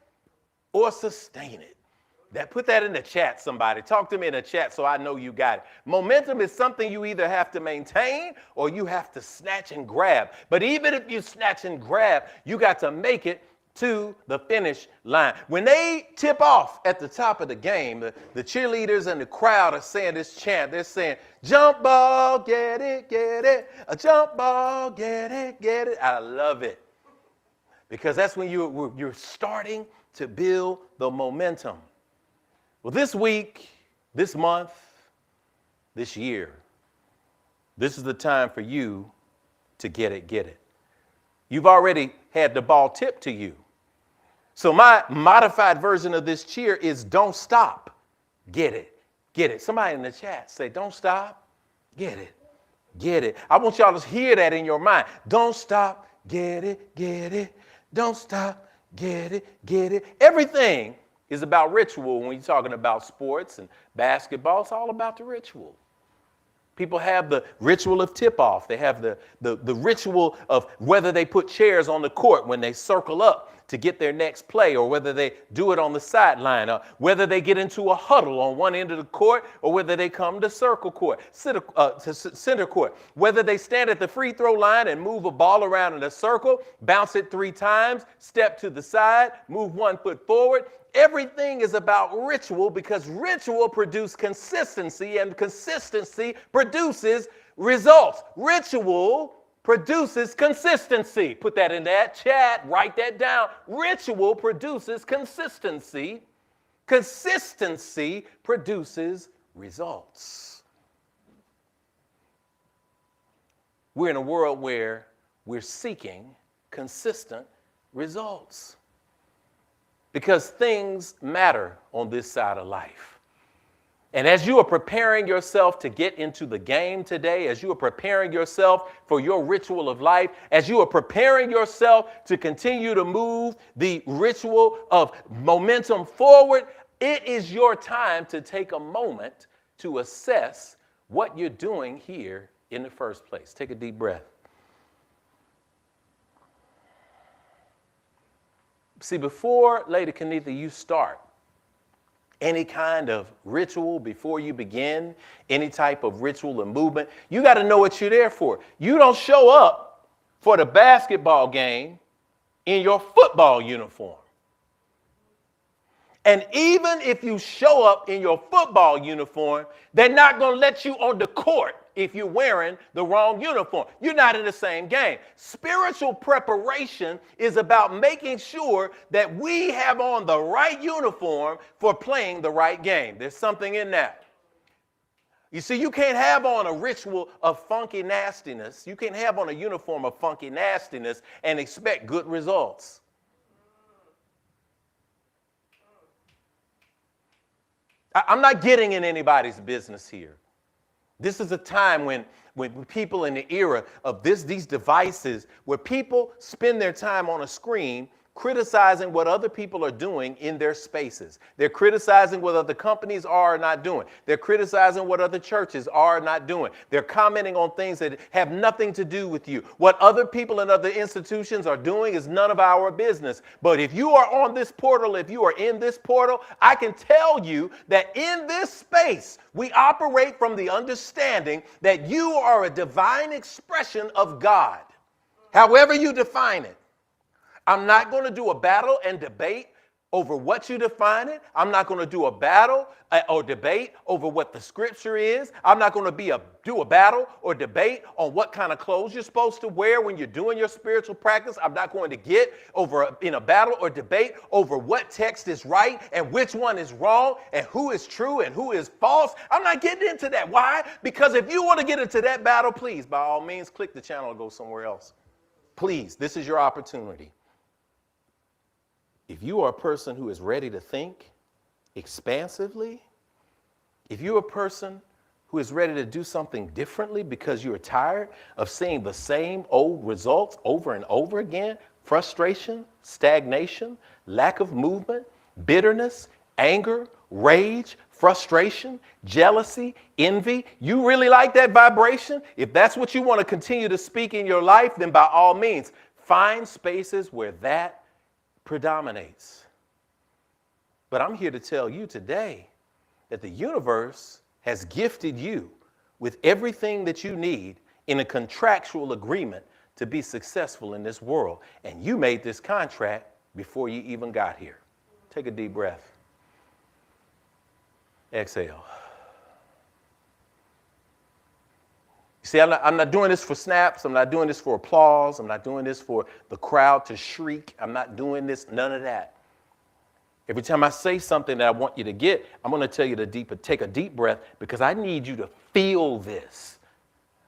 or sustain it. Put that in the chat, somebody. Talk to me in the chat so I know you got it. Momentum is something you either have to maintain or you have to snatch and grab. But even if you snatch and grab, you got to make it to the finish line. When they tip off at the top of the game, the cheerleaders and the crowd are saying this chant. They're saying, jump ball, get it, get it. A jump ball, get it, get it. I love it. Because that's when you're starting to build the momentum. Well, this week, this month, this year, this is the time for you to get it, get it. You've already had the ball tipped to you. So my modified version of this cheer is don't stop, get it, get it. Somebody in the chat say, don't stop, get it, get it. I want y'all to hear that in your mind. Don't stop, get it, get it. Don't stop, get it, get it. Everything is about ritual when you're talking about sports and basketball. It's all about the ritual. People have the ritual of tip-off. They have the ritual of whether they put chairs on the court when they circle up to get their next play, or whether they do it on the sideline, or whether they get into a huddle on one end of the court, or whether they come to circle court, to center court, whether they stand at the free throw line and move a ball around in a circle, bounce it 3 times, step to the side, move 1 foot forward. Everything is about ritual because ritual produces consistency and consistency produces results. Ritual produces consistency. Put that in that chat. Write that down. Ritual produces consistency. Consistency produces results. We're in a world where we're seeking consistent results. Because things matter on this side of life. And as you are preparing yourself to get into the game today, as you are preparing yourself for your ritual of life, as you are preparing yourself to continue to move the ritual of momentum forward, it is your time to take a moment to assess what you're doing here in the first place. Take a deep breath. See, before, Lady Kenitha, you start any kind of ritual, before you begin any type of ritual and movement, you got to know what you're there for. You don't show up for the basketball game in your football uniform. And even if you show up in your football uniform, they're not going to let you on the court if you're wearing the wrong uniform. You're not in the same game. Spiritual preparation is about making sure that we have on the right uniform for playing the right game. There's something in that. You see, you can't have on a ritual of funky nastiness. You can't have on a uniform of funky nastiness and expect good results. I'm not getting in anybody's business here. This is a time when people in the era of these devices, where people spend their time on a screen criticizing what other people are doing in their spaces. They're criticizing what other companies are or not doing. They're criticizing what other churches are or not doing. They're commenting on things that have nothing to do with you. What other people and other institutions are doing is none of our business. But if you are on this portal, if you are in this portal, I can tell you that in this space, we operate from the understanding that you are a divine expression of God, however you define it. I'm not going to do a battle and debate over what you define it. I'm not going to do a battle or debate over what the scripture is. I'm not going to do a battle or debate on what kind of clothes you're supposed to wear when you're doing your spiritual practice. I'm not going to get in a battle or debate over what text is right and which one is wrong and who is true and who is false. I'm not getting into that. Why? Because if you want to get into that battle, please, by all means, click the channel and go somewhere else. Please, this is your opportunity. If you are a person who is ready to think expansively, if you're a person who is ready to do something differently because you are tired of seeing the same old results over and over again, frustration, stagnation, lack of movement, bitterness, anger, rage, frustration, jealousy, envy, you really like that vibration? If that's what you want to continue to speak in your life, then by all means, find spaces where that predominates. But I'm here to tell you today that the universe has gifted you with everything that you need in a contractual agreement to be successful in this world. And you made this contract before you even got here. Take a deep breath. Exhale. See, I'm not doing this for snaps. I'm not doing this for applause. I'm not doing this for the crowd to shriek. I'm not doing this, none of that. Every time I say something that I want you to get, I'm going to tell you to take a deep breath, because I need you to feel this.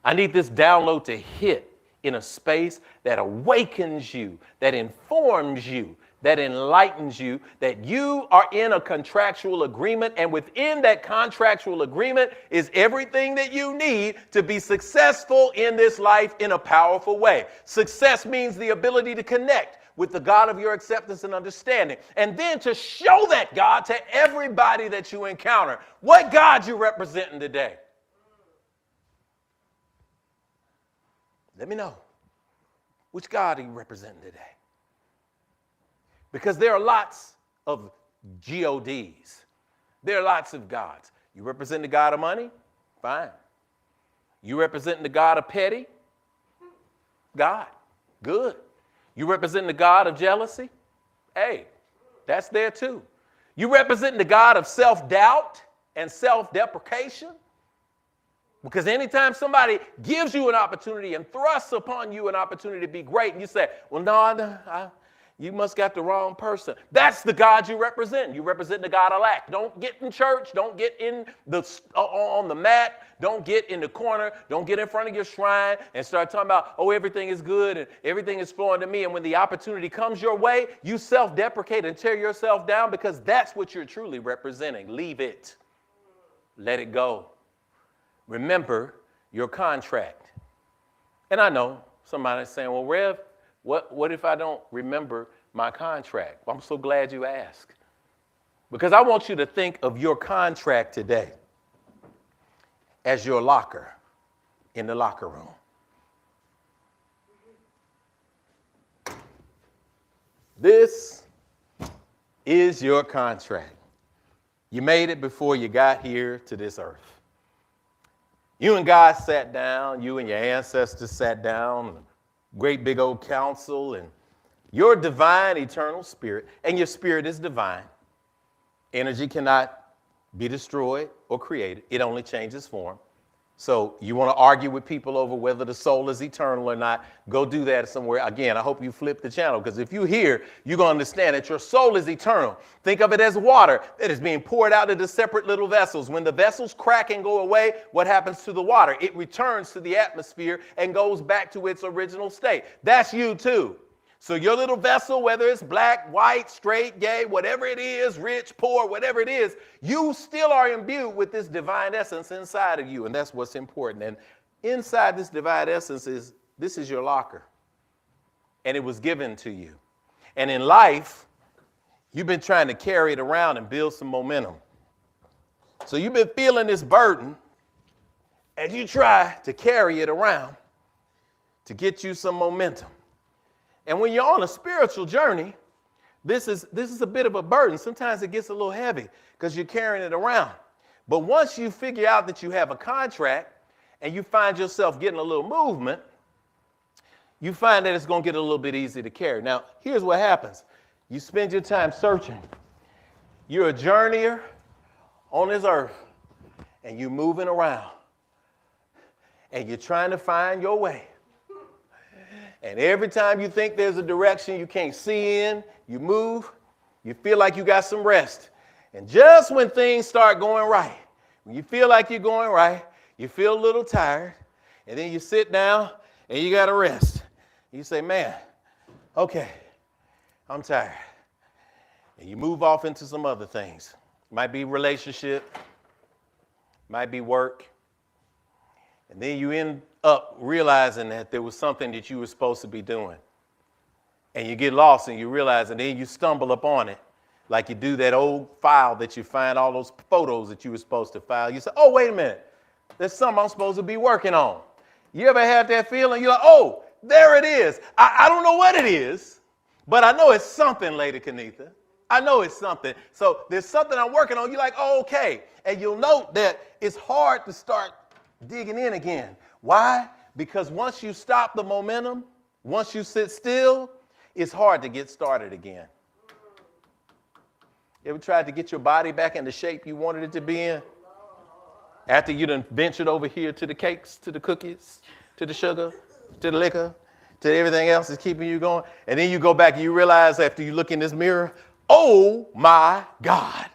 I need this download to hit in a space that awakens you, that informs you, that enlightens you, that you are in a contractual agreement, and within that contractual agreement is everything that you need to be successful in this life in a powerful way. Success means the ability to connect with the God of your acceptance and understanding, and then to show that God to everybody that you encounter. What God you representing today? Let me know. Which God are you representing today? Because there are lots of GODs. There are lots of gods. You represent the God of money? Fine. You represent the God of petty? God. Good. You represent the God of jealousy? Hey, that's there too. You represent the God of self-doubt and self-deprecation? Because anytime somebody gives you an opportunity and thrusts upon you an opportunity to be great, and you say, well, no, you must got the wrong person. That's the God you represent. You represent the God of lack. Don't get in church. Don't get on the mat. Don't get in the corner. Don't get in front of your shrine and start talking about, oh, everything is good and everything is flowing to me. And when the opportunity comes your way, you self-deprecate and tear yourself down, because that's what you're truly representing. Leave it. Let it go. Remember your contract. And I know somebody's saying, well, Rev, what if I don't remember my contract? Well, I'm so glad you asked. Because I want you to think of your contract today as your locker in the locker room. This is your contract. You made it before you got here to this earth. You and God sat down, you and your ancestors sat down, great big old council, and your divine eternal spirit, and your spirit is divine. Energy cannot be destroyed or created. It only changes form. So you want to argue with people over whether the soul is eternal or not, go do that somewhere. Again, I hope you flip the channel, because if you hear, you're going to understand that your soul is eternal. Think of it as water that is being poured out into separate little vessels. When the vessels crack and go away, what happens to the water? It returns to the atmosphere and goes back to its original state. That's you too. So your little vessel, whether it's black, white, straight, gay, whatever it is, rich, poor, whatever it is, you still are imbued with this divine essence inside of you. And that's what's important. And inside this divine essence this is your locker. And it was given to you. And in life, you've been trying to carry it around and build some momentum. So you've been feeling this burden as you try to carry it around to get you some momentum. And when you're on a spiritual journey, this is a bit of a burden. Sometimes it gets a little heavy because you're carrying it around. But once you figure out that you have a contract and you find yourself getting a little movement, you find that it's going to get a little bit easier to carry. Now, here's what happens. You spend your time searching. You're a journeyer on this earth, and you're moving around, and you're trying to find your way. And every time you think there's a direction you can't see in, you move, you feel like you got some rest. And just when things start going right, when you feel like you're going right, you feel a little tired, and then you sit down and you got to rest. You say, man, okay, I'm tired. And you move off into some other things. Might be relationship, might be work. And then you end up realizing that there was something that you were supposed to be doing. And you get lost and you realize, and then you stumble upon it. Like you do that old file that you find all those photos that you were supposed to file. You say, oh, wait a minute. There's something I'm supposed to be working on. You ever had that feeling? You're like, oh, there it is. I don't know what it is, but I know it's something, Lady Kenitha. I know it's something. So there's something I'm working on. You're like, oh, okay. And you'll note that it's hard to start digging in again. Why? Because once you stop the momentum, once you sit still, it's hard to get started again. You ever tried to get your body back in the shape you wanted it to be in? After you done ventured over here to the cakes, to the cookies, to the sugar, to the liquor, to everything else that's keeping you going. And then you go back and you realize after you look in this mirror, oh my God,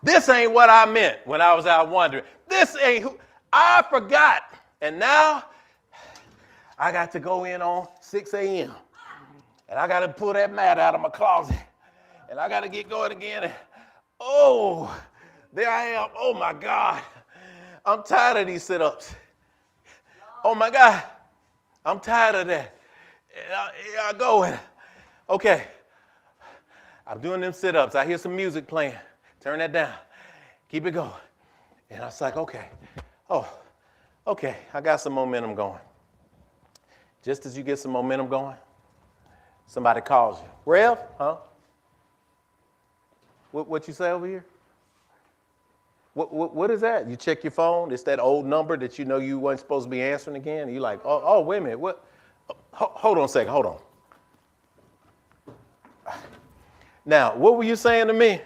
this ain't what I meant when I was out wandering. This ain't who I forgot. And now I got to go in on 6 a.m. And I got to pull that mat out of my closet. And I got to get going again. And, oh, there I am. Oh, my God. I'm tired of these sit-ups. Oh, my God. I'm tired of that. And I go. And, okay. I'm doing them sit-ups. I hear some music playing. Turn that down. Keep it going. And I was like, okay. Oh, okay. I got some momentum going. Just as you get some momentum going, somebody calls you. Rev, huh? What you say over here? What is that? You check your phone. It's that old number that you know you weren't supposed to be answering again. And you're like, oh, wait a minute. What? Hold on a second. Hold on. Now, what were you saying to me?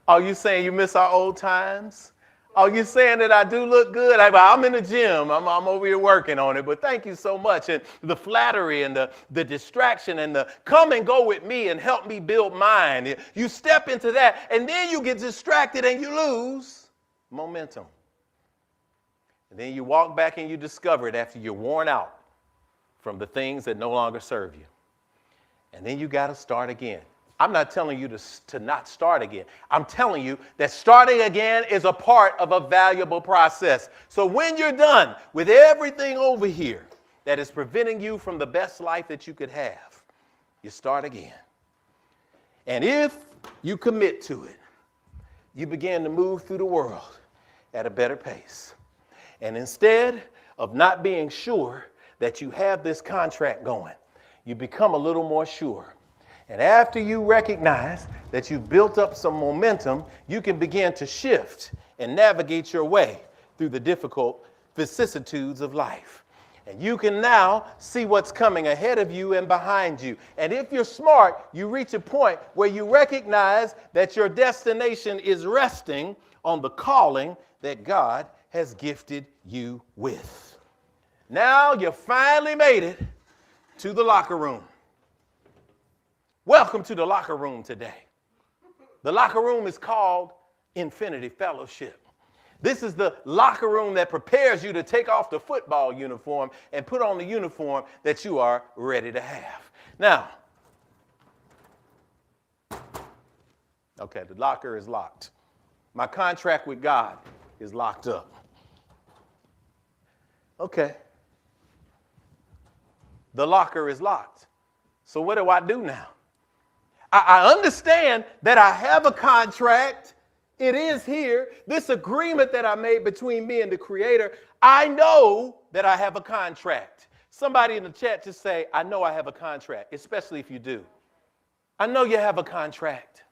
Are you saying you miss our old times? Are you saying that I do look good? I'm in the gym. I'm over here working on it. But thank you so much. And the flattery and the distraction and the come and go with me and help me build mine. You step into that and then you get distracted and you lose momentum. And then you walk back and you discover it after you're worn out from the things that no longer serve you. And then you got to start again. I'm not telling you to not start again. I'm telling you that starting again is a part of a valuable process. So when you're done with everything over here that is preventing you from the best life that you could have, you start again. And if you commit to it, you begin to move through the world at a better pace. And instead of not being sure that you have this contract going, you become a little more sure. And after you recognize that you've built up some momentum, you can begin to shift and navigate your way through the difficult vicissitudes of life. And you can now see what's coming ahead of you and behind you. And if you're smart, you reach a point where you recognize that your destination is resting on the calling that God has gifted you with. Now you finally made it to the locker room. Welcome to the locker room today. The locker room is called Infinity Fellowship. This is the locker room that prepares you to take off the football uniform and put on the uniform that you are ready to have. Now, okay, the locker is locked. My contract with God is locked up. Okay. The locker is locked. So what do I do now? I understand that I have a contract. It is here. This agreement that I made between me and the Creator, I know that I have a contract. Somebody in the chat just say, I know I have a contract, especially if you do. I know you have a contract.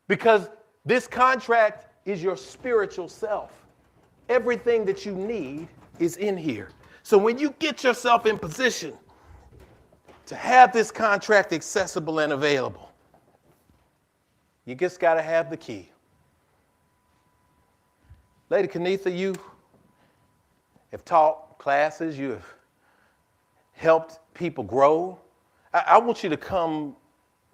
Because this contract is your spiritual self. Everything that you need is in here. So when you get yourself in position to have this contract accessible and available, you just got to have the key. Lady Kenitha, you have taught classes. You have helped people grow. I want you to come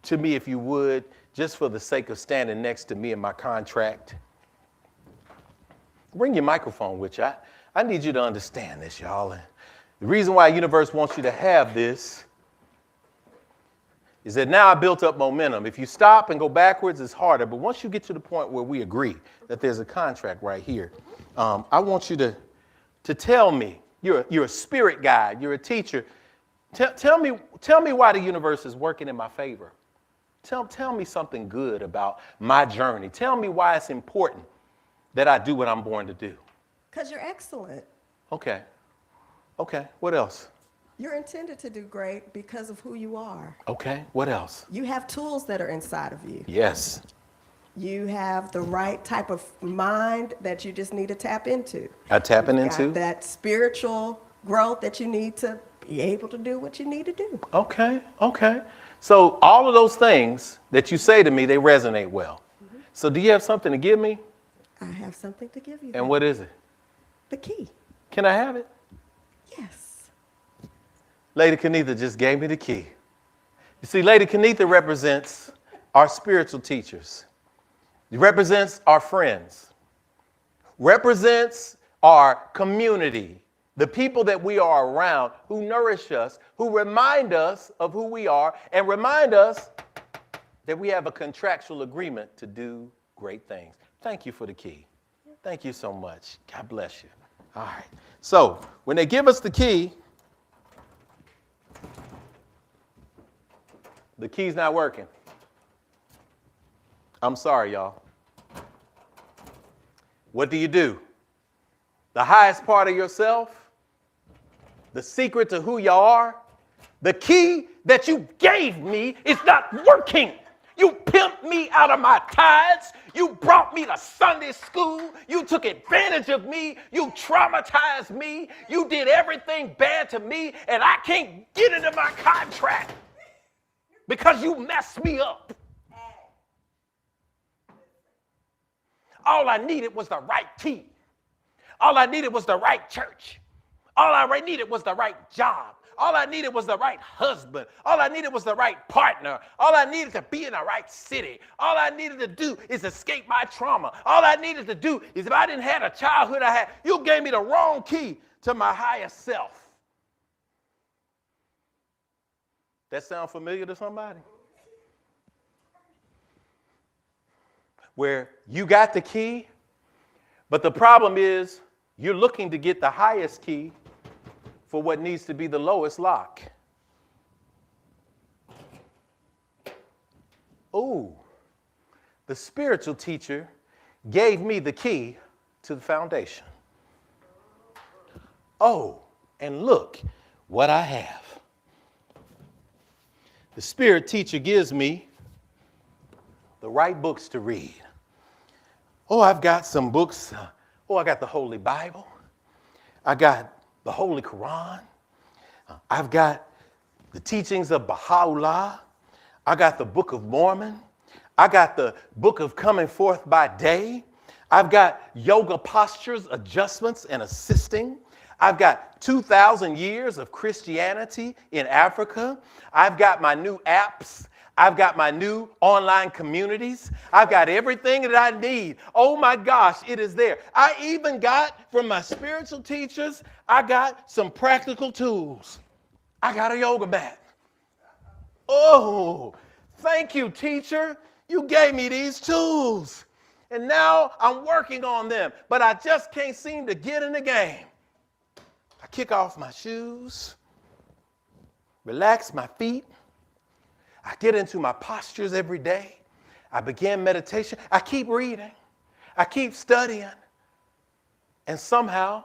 to me, if you would, just for the sake of standing next to me in my contract. Bring your microphone with you. I need you to understand this, y'all. And the reason why Universe wants you to have this is that now I built up momentum. If you stop and go backwards, it's harder. But once you get to the point where we agree that there's a contract right here, I want you to tell me, you're a spirit guide, you're a teacher. Tell me why the universe is working in my favor. Tell me something good about my journey. Tell me why it's important that I do what I'm born to do.
Because you're excellent.
Okay. What else?
You're intended to do great because of who you are.
Okay. What else?
You have tools that are inside of you.
Yes.
You have the right type of mind that you just need to tap into.
Tapping
You've
into?
got that spiritual growth that you need to be able to do what you need to do.
Okay. So all of those things that you say to me, they resonate well. Mm-hmm. So do you have something to give me?
I have something to give you.
And what is it?
The key.
Can I have it?
Yes.
Lady Kenitha just gave me the key. You see, Lady Kenitha represents our spiritual teachers. It represents our friends. Represents our community. The people that we are around who nourish us, who remind us of who we are, and remind us that we have a contractual agreement to do great things. Thank you for the key. Thank you so much. God bless you. All right. So when they give us the key, the key's not working. I'm sorry, y'all. What do? The highest part of yourself, the secret to who you are, the key that you gave me is not working. You pimped me out of my tithes. You brought me to Sunday school. You took advantage of me. You traumatized me. You did everything bad to me, and I can't get into my contract because you messed me up. All I needed was the right key. All I needed was the right church. All I needed was the right job. All I needed was the right husband. All I needed was the right partner. All I needed to be in the right city. All I needed to do is escape my trauma. All I needed to do is, if I didn't have a childhood I had, you gave me the wrong key to my higher self. That sound familiar to somebody? Where you got the key, but the problem is you're looking to get the highest key for what needs to be the lowest lock. Ooh, the spiritual teacher gave me the key to the foundation. Oh, and look what I have. The spirit teacher gives me the right books to read. Oh, I've got some books. I got the Holy Bible. I got the Holy Quran. I've got the teachings of Baha'u'llah. I got the Book of Mormon. I got the Book of Coming Forth by Day. I've got yoga postures, adjustments, and assisting. I've got 2,000 years of Christianity in Africa. I've got my new apps. I've got my new online communities. I've got everything that I need. Oh my gosh, it is there. I even got from my spiritual teachers, I got some practical tools. I got a yoga mat. Oh, thank you, teacher. You gave me these tools. And now I'm working on them, but I just can't seem to get in the game. I kick off my shoes, relax my feet. I get into my postures every day. I begin meditation. I keep reading. I keep studying. And somehow,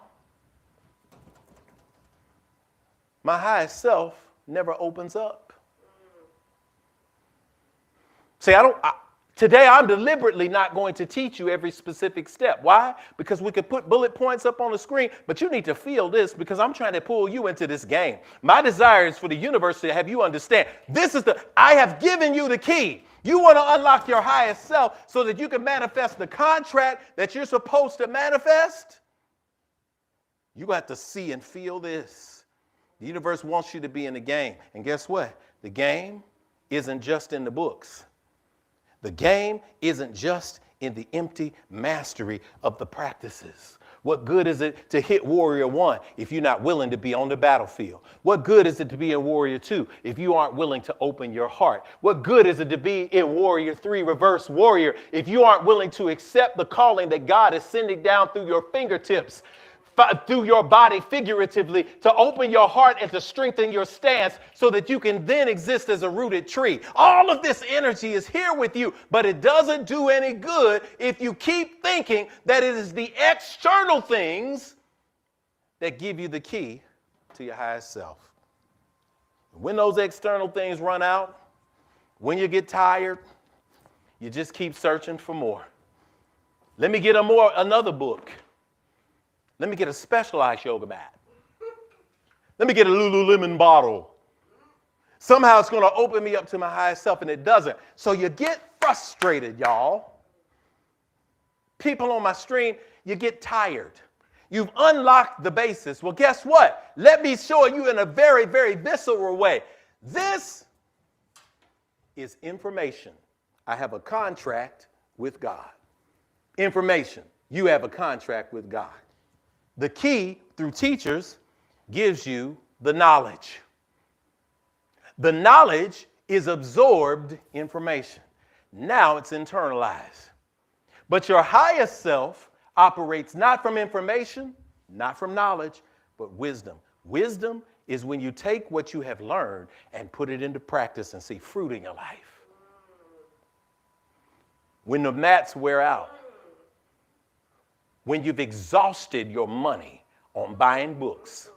my highest self never opens up. See, today I'm deliberately not going to teach you every specific step. Why? Because we could put bullet points up on the screen, but you need to feel this because I'm trying to pull you into this game. My desire is for the universe to have you understand. I have given you the key. You want to unlock your highest self so that you can manifest the contract that you're supposed to manifest? You got to see and feel this. The universe wants you to be in the game. And guess what? The game isn't just in the books. The game isn't just in the empty mastery of the practices. What good is it to hit Warrior 1 if you're not willing to be on the battlefield? What good is it to be in Warrior 2 if you aren't willing to open your heart? What good is it to be in Warrior 3, Reverse Warrior, if you aren't willing to accept the calling that God is sending down through your fingertips, through your body figuratively, to open your heart and to strengthen your stance so that you can then exist as a rooted tree? All of this energy is here with you, but it doesn't do any good if you keep thinking that it is the external things that give you the key to your highest self. When those external things run out, when you get tired, you just keep searching for more. Let me get another book. Let me get a specialized yoga mat. Let me get a Lululemon bottle. Somehow it's going to open me up to my highest self, and it doesn't. So you get frustrated, y'all. People on my screen, you get tired. You've unlocked the basis. Well, guess what? Let me show you in a very, very visceral way. This is information. I have a contract with God. Information. You have a contract with God. The key, through teachers, gives you the knowledge. The knowledge is absorbed information. Now it's internalized. But your highest self operates not from information, not from knowledge, but wisdom. Wisdom is when you take what you have learned and put it into practice and see fruit in your life. When the mats wear out, when you've exhausted your money on buying books,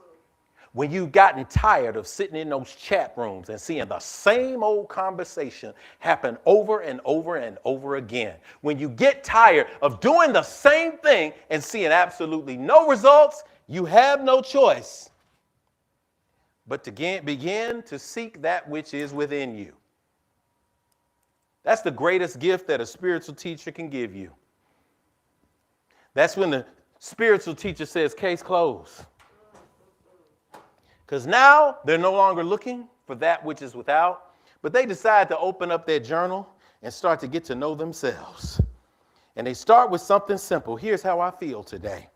when you've gotten tired of sitting in those chat rooms and seeing the same old conversation happen over and over and over again, when you get tired of doing the same thing and seeing absolutely no results, you have no choice but to begin to seek that which is within you. That's the greatest gift that a spiritual teacher can give you. That's when the spiritual teacher says, case closed. Because now they're no longer looking for that which is without, but they decide to open up their journal and start to get to know themselves. And they start with something simple. Here's how I feel today.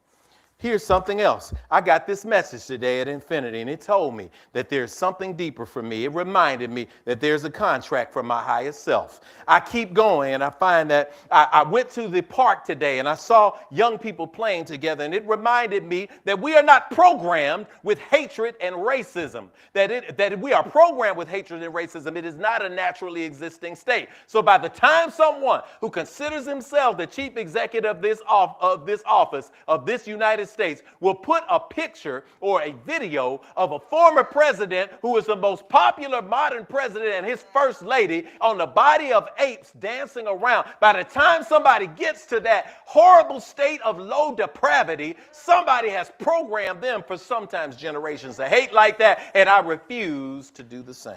Here's something else. I got this message today at Infinity, and it told me that there's something deeper for me. It reminded me that there's a contract for my highest self. I keep going, and I find that I went to the park today, and I saw young people playing together, and it reminded me that we are not programmed with hatred and racism, that we are programmed with hatred and racism. It is not a naturally existing state. So by the time someone who considers himself the chief executive of this office, of this United States, will put a picture or a video of a former president who is the most popular modern president and his first lady on the body of apes dancing around, by the time somebody gets to that horrible state of low depravity, somebody has programmed them for sometimes generations to hate like that, and I refuse to do the same.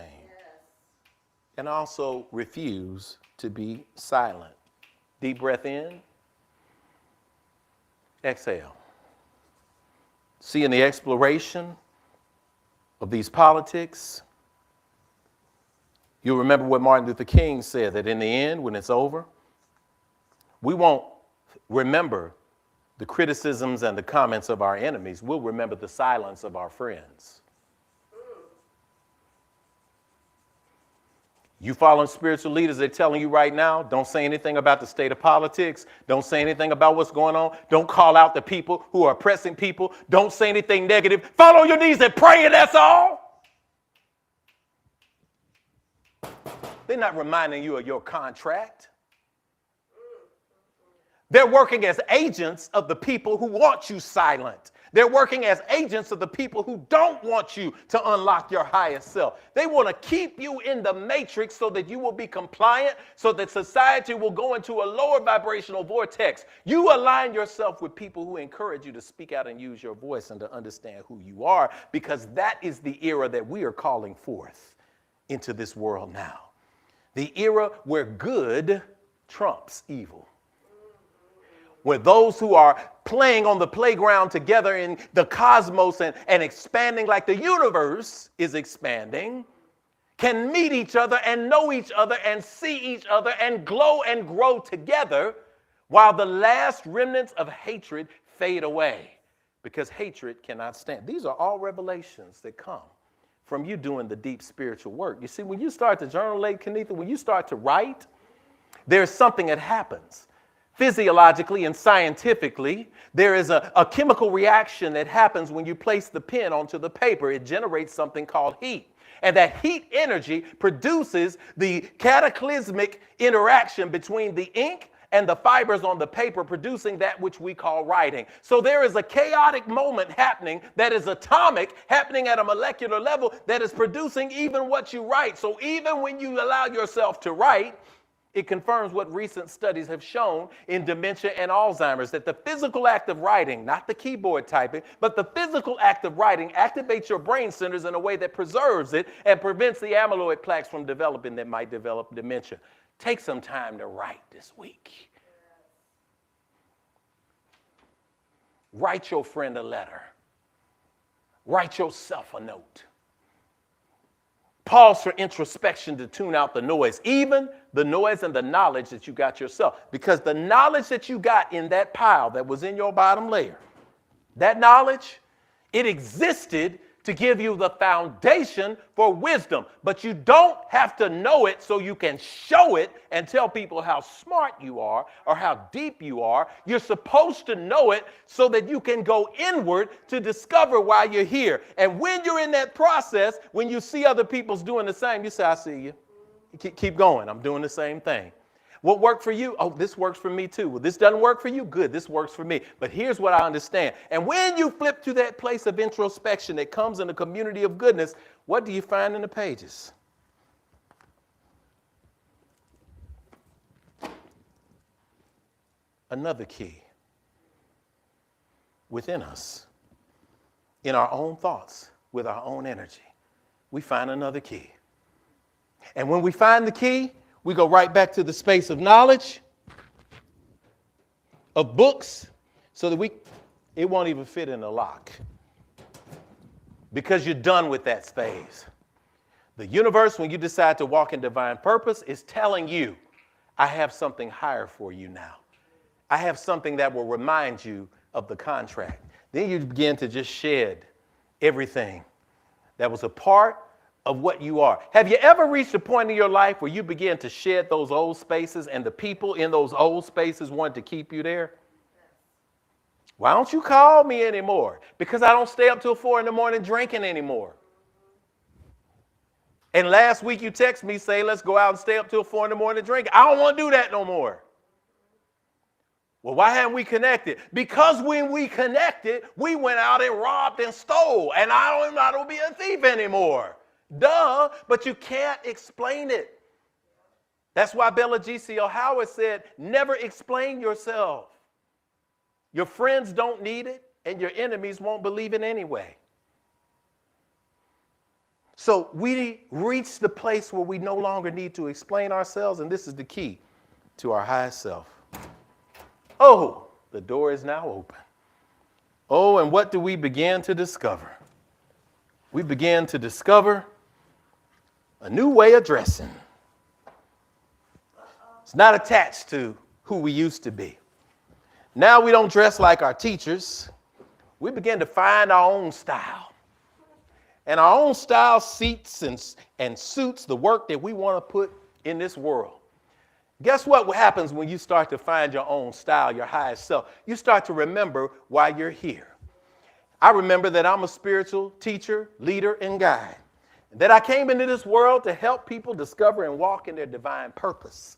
And I also refuse to be silent. Deep breath in. Exhale. See, in the exploration of these politics, you'll remember what Martin Luther King said, that in the end, when it's over, we won't remember the criticisms and the comments of our enemies. We'll remember the silence of our friends. You following spiritual leaders, they're telling you right now, don't say anything about the state of politics. Don't say anything about what's going on. Don't call out the people who are oppressing people. Don't say anything negative. Fall on your knees and pray, and that's all. They're not reminding you of your contract. They're working as agents of the people who want you silent. They're working as agents of the people who don't want you to unlock your highest self. They want to keep you in the matrix so that you will be compliant, so that society will go into a lower vibrational vortex. You align yourself with people who encourage you to speak out and use your voice and to understand who you are, because that is the era that we are calling forth into this world now. The era where good trumps evil. Where those who are playing on the playground together in the cosmos and expanding like the universe is expanding, can meet each other and know each other and see each other and glow and grow together, while the last remnants of hatred fade away, because hatred cannot stand. These are all revelations that come from you doing the deep spiritual work. You see, when you start to journal, Lady Kenitha, when you start to write, there's something that happens. Physiologically and scientifically, there is a chemical reaction that happens when you place the pen onto the paper. It generates something called heat. And that heat energy produces the cataclysmic interaction between the ink and the fibers on the paper, producing that which we call writing. So there is a chaotic moment happening that is atomic, happening at a molecular level, that is producing even what you write. So even when you allow yourself to write, it confirms what recent studies have shown in dementia and Alzheimer's, that the physical act of writing, not the keyboard typing, but the physical act of writing activates your brain centers in a way that preserves it and prevents the amyloid plaques from developing that might develop dementia. Take some time to write this week. Write your friend a letter. Write yourself a note. Pause for introspection to tune out the noise, even the noise and the knowledge that you got yourself. Because the knowledge that you got in that pile that was in your bottom layer, that knowledge, it existed to give you the foundation for wisdom. But you don't have to know it so you can show it and tell people how smart you are or how deep you are. You're supposed to know it so that you can go inward to discover why you're here. And when you're in that process, when you see other people's doing the same, you say, I see you. Keep going. I'm doing the same thing. What worked for you? Oh, this works for me too. Well, this doesn't work for you? Good, this works for me. But here's what I understand. And when you flip to that place of introspection that comes in a community of goodness, what do you find in the pages? Another key within us, in our own thoughts, with our own energy. We find another key. And when we find the key, we go right back to the space of knowledge, of books, so that it won't even fit in the lock. Because you're done with that phase. The universe, when you decide to walk in divine purpose, is telling you, I have something higher for you now. I have something that will remind you of the contract. Then you begin to just shed everything that was a part of what you are. Have you ever reached a point in your life where you begin to shed those old spaces and the people in those old spaces want to keep you there? Why don't you call me anymore? Because I don't stay up till 4 a.m. drinking anymore. And last week you text me saying, let's go out and stay up till 4 a.m. drinking. I don't want to do that no more. Well, why haven't we connected? Because when we connected, we went out and robbed and stole. And I don't be a thief anymore. Duh, but you can't explain it. That's why Bella G.C.L. Howard said, never explain yourself. Your friends don't need it, and your enemies won't believe it anyway. So we reach the place where we no longer need to explain ourselves, and this is the key to our highest self. Oh, the door is now open. Oh, and what do we begin to discover? We began to discover a new way of dressing. It's not attached to who we used to be. Now we don't dress like our teachers. We begin to find our own style. And our own style seats and suits the work that we want to put in this world. Guess what happens when you start to find your own style, your highest self? You start to remember why you're here. I remember that I'm a spiritual teacher, leader, and guide. And that I came into this world to help people discover and walk in their divine purpose.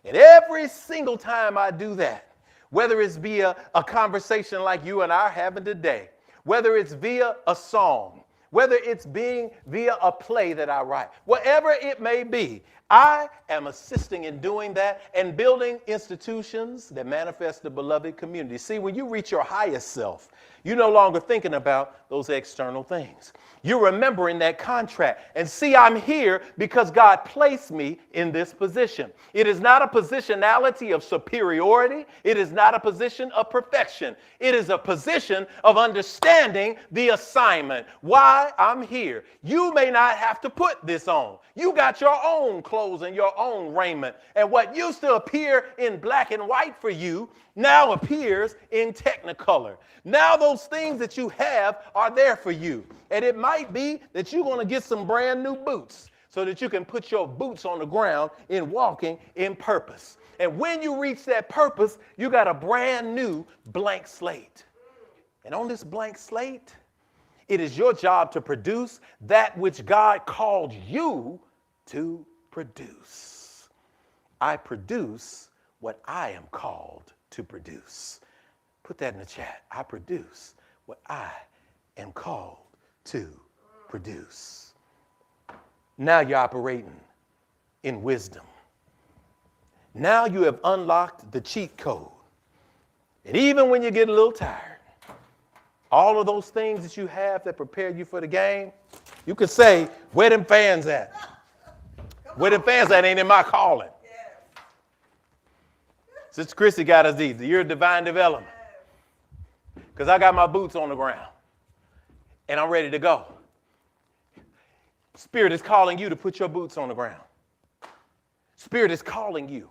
And every single time I do that, whether it's via a conversation like you and I are having today, whether it's via a song, whether it's being via a play that I write, whatever it may be, I am assisting in doing that and building institutions that manifest the beloved community. See, when you reach your highest self, you're no longer thinking about those external things. You're remembering that contract. And see, I'm here because God placed me in this position. It is not a positionality of superiority. It is not a position of perfection. It is a position of understanding the assignment. Why I'm here. You may not have to put this on. You got your own clothes and your own raiment. And what used to appear in black and white for you now appears in technicolor. Now those things that you have are there for you. And it might be that you're going to get some brand new boots so that you can put your boots on the ground in walking in purpose. And when you reach that purpose, you got a brand new blank slate. And on this blank slate, it is your job to produce that which God called you to produce. I produce what I am called to produce. Put that in the chat. I produce what I am called to produce. Now you're operating in wisdom. Now you have unlocked the cheat code. And even when you get a little tired, all of those things that you have that prepare you for the game, you could say, where them fans at? Where them fans at ain't in my calling. Sister Chrissy got us these, the year of divine development. Because I got my boots on the ground. And I'm ready to go. Spirit is calling you to put your boots on the ground. Spirit is calling you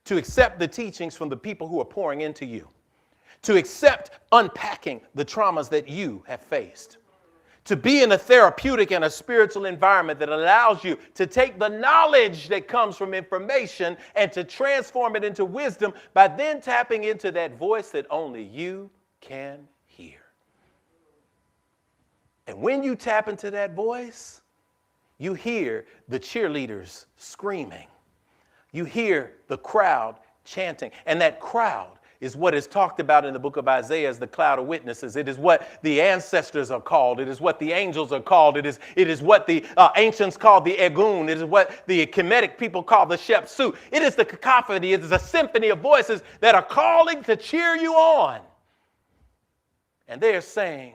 to accept the teachings from the people who are pouring into you. To accept unpacking the traumas that you have faced. To be in a therapeutic and a spiritual environment that allows you to take the knowledge that comes from information and to transform it into wisdom by then tapping into that voice that only you can hear. And when you tap into that voice, you hear the cheerleaders screaming. You hear the crowd chanting. And that crowd is what is talked about in the book of Isaiah as the cloud of witnesses. It is what the ancestors are called. It is what the angels are called. It is what the ancients called the Egun. It is what the Kemetic people call the Shepsut. It is the cacophony. It is a symphony of voices that are calling to cheer you on. And they are saying,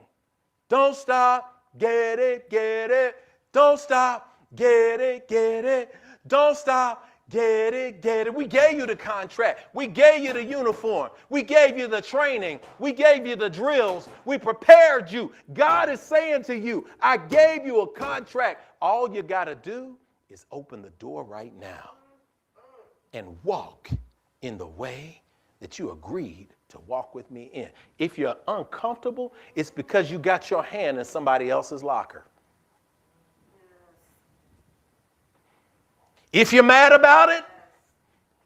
don't stop, get it, get it. Don't stop, get it, get it. Don't stop, get it, get it. We gave you the contract. We gave you the uniform. We gave you the training. We gave you the drills. We prepared you. God is saying to you, I gave you a contract. All you got to do is open the door right now and walk in the way that you agreed to walk with me in. If you're uncomfortable, it's because you got your hand in somebody else's locker. If you're mad about it,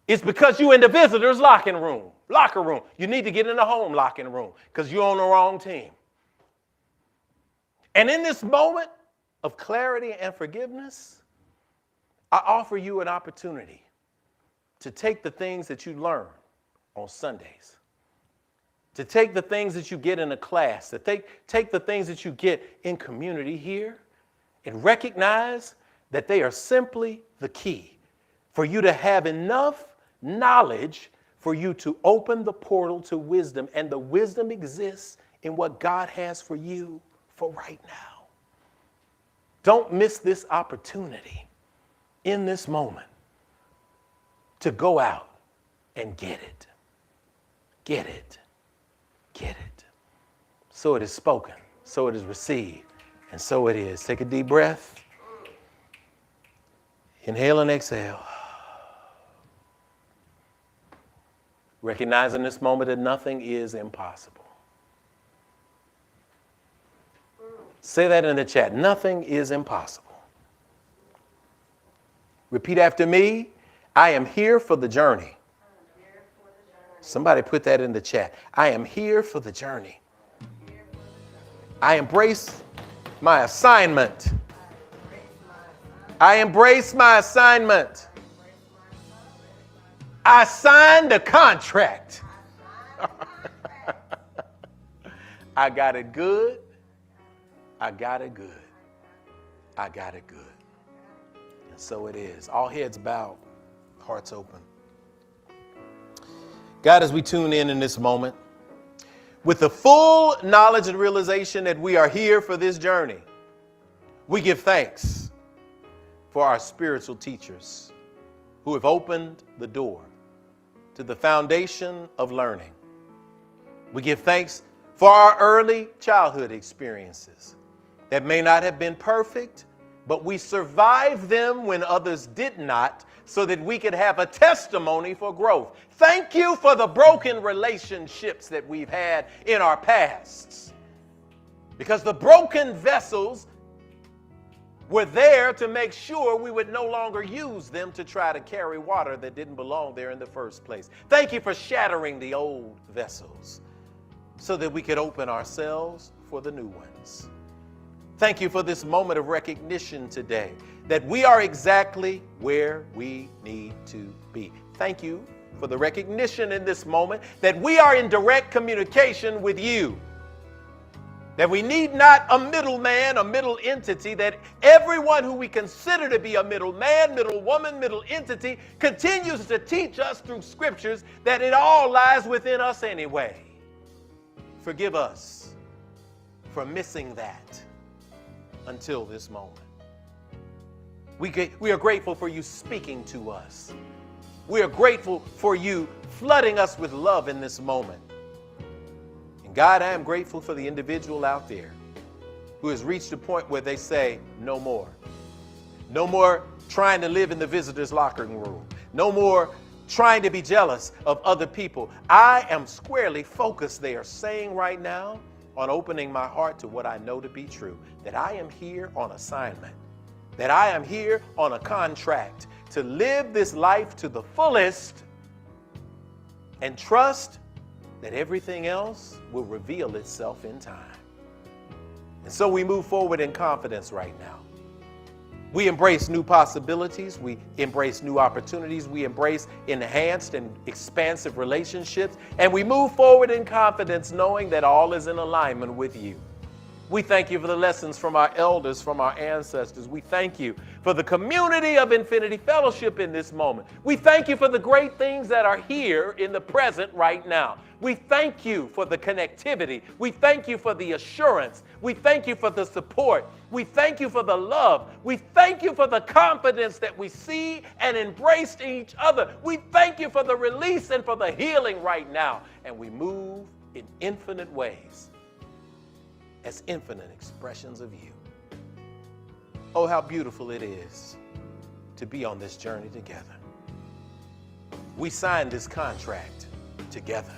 it's because you're in the visitor's locker room. You need to get in the home locking room because you're on the wrong team. And in this moment of clarity and forgiveness, I offer you an opportunity to take the things that you learn on Sundays, to take the things that you get in a class, to take the things that you get in community here and recognize that they are simply the key for you to have enough knowledge for you to open the portal to wisdom. And the wisdom exists in what God has for you for right now. Don't miss this opportunity in this moment to go out and get it. Get it. Get it. So it is spoken, so it is received, and so it is. Take a deep breath. Inhale and exhale. Recognize in this moment that nothing is impossible. Say that in the chat. Nothing is impossible. Repeat after me. I am here for the journey. Somebody put that in the chat. I am here for the journey. I embrace my assignment. I embrace my assignment. I signed the contract. I got it good. I got it good. I got it good. And so it is. All heads bowed, hearts open. God, as we tune in this moment, with the full knowledge and realization that we are here for this journey, we give thanks for our spiritual teachers who have opened the door to the foundation of learning. We give thanks for our early childhood experiences that may not have been perfect, but we survived them when others did not, so that we could have a testimony for growth. Thank you for the broken relationships that we've had in our pasts, because the broken vessels were there to make sure we would no longer use them to try to carry water that didn't belong there in the first place. Thank you for shattering the old vessels so that we could open ourselves for the new ones. Thank you for this moment of recognition today that we are exactly where we need to be. Thank you for the recognition in this moment that we are in direct communication with you. That we need not a middleman, a middle entity, that everyone who we consider to be a middle man, middle woman, middle entity continues to teach us through scriptures that it all lies within us anyway. Forgive us for missing that until this moment. We are grateful for you speaking to us. We are grateful for you flooding us with love in this moment. And God, I am grateful for the individual out there who has reached a point where they say, no more. No more trying to live in the visitor's locker room. No more trying to be jealous of other people. I am squarely focused, they are saying right now, on opening my heart to what I know to be true, that I am here on assignment, that I am here on a contract to live this life to the fullest and trust that everything else will reveal itself in time. And so we move forward in confidence right now. We embrace new possibilities. We embrace new opportunities. We embrace enhanced and expansive relationships. And we move forward in confidence, knowing that all is in alignment with you. We thank you for the lessons from our elders, from our ancestors. We thank you for the community of Infinity Fellowship in this moment. We thank you for the great things that are here in the present right now. We thank you for the connectivity. We thank you for the assurance. We thank you for the support. We thank you for the love. We thank you for the confidence that we see and embrace in each other. We thank you for the release and for the healing right now. And we move in infinite ways as infinite expressions of you. Oh, how beautiful it is to be on this journey together. We signed this contract together.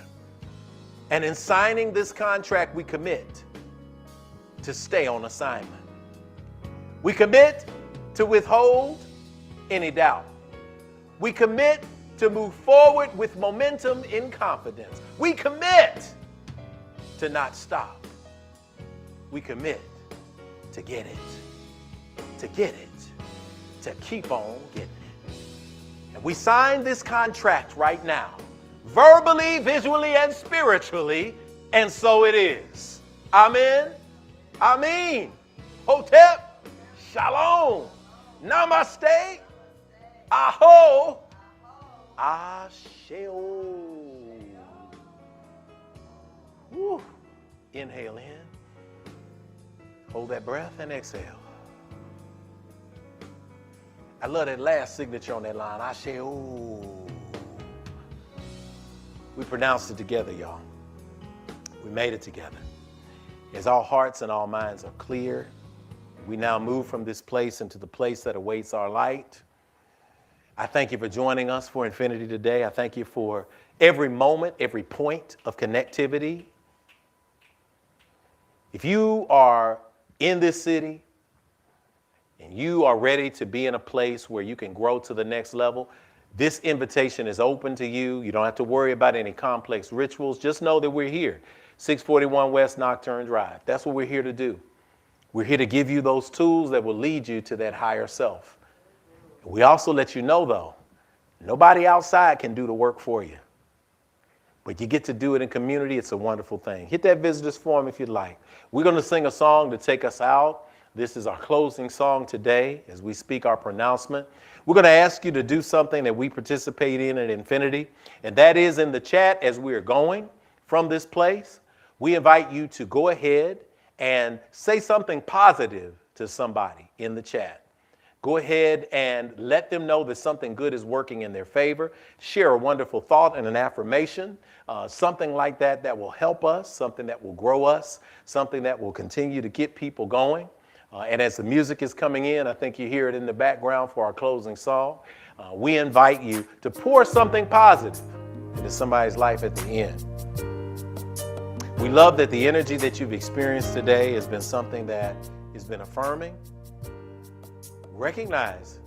And in signing this contract, we commit to stay on assignment. We commit to withhold any doubt. We commit to move forward with momentum in confidence. We commit to not stop. We commit to get it, to keep on getting it. And we sign this contract right now, verbally, visually, and spiritually, and so it is. Amen. Amen. Hotep. Shalom. Namaste. Aho. Asheo. Woo. Inhale in. Hold that breath and exhale. I love that last signature on that line. Asheo. We pronounced it together, y'all. We made it together. As our hearts and our minds are clear, we now move from this place into the place that awaits our light. I thank you for joining us for Infinity today. I thank you for every moment, every point of connectivity. If you are in this city and you are ready to be in a place where you can grow to the next level, this invitation is open to you. You don't have to worry about any complex rituals. Just know that we're here, 641 West Nocturne Drive. That's what we're here to do. We're here to give you those tools that will lead you to that higher self. We also let you know, though, nobody outside can do the work for you. But you get to do it in community. It's a wonderful thing. Hit that visitors form if you'd like. We're going to sing a song to take us out. This is our closing song today as we speak our pronouncement. We're going to ask you to do something that we participate in at Infinity, and that is in the chat as we are going from this place. We invite you to go ahead and say something positive to somebody in the chat. Go ahead and let them know that something good is working in their favor. Share a wonderful thought and an affirmation, something like that that will help us, something that will grow us, something that will continue to get people going. And as the music is coming in, I think you hear it in the background for our closing song. We invite you to pour something positive into somebody's life at the end. We love that the energy that you've experienced today has been something that has been affirming. Recognize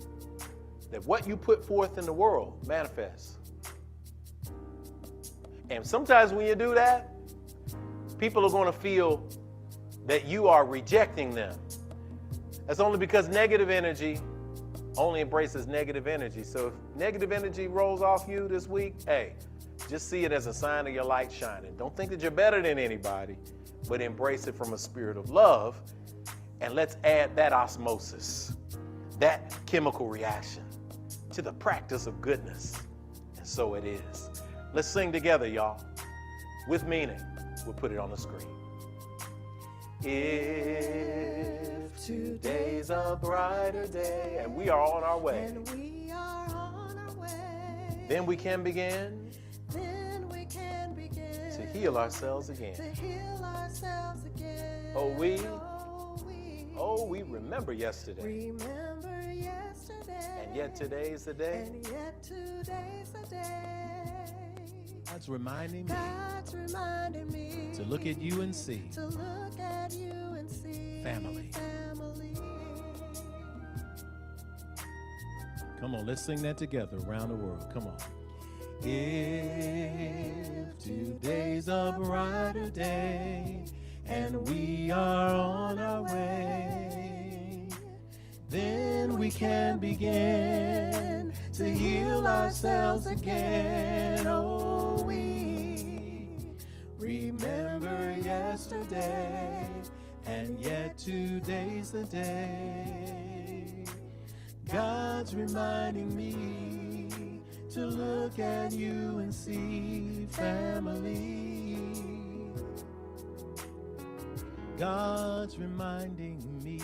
that what you put forth in the world manifests. And sometimes when you do that, people are going to feel that you are rejecting them. That's only because negative energy only embraces negative energy. So if negative energy rolls off you this week, hey, just see it as a sign of your light shining. Don't think that you're better than anybody, but embrace it from a spirit of love. And let's add that osmosis, that chemical reaction to the practice of goodness. And so it is. Let's sing together, y'all. With meaning. We'll put it on the screen. If today's a brighter day, and we are on our way,
And we are on our way.
then we can begin
Then we can begin
to heal ourselves again.
to heal ourselves again.
Oh, we remember yesterday.
Remember yesterday.
And yet today's the day.
And yet today's the day.
God's reminding me
God's reminding me
to look at you and see
to look at you and see
family.
family.
Come on, let's sing that together around the world. Come on. If today's a brighter day and we are on our way, then we can begin to heal ourselves again. Oh, we remember yesterday, and yet today's the day. God's reminding me to look at you and see family. God's reminding me,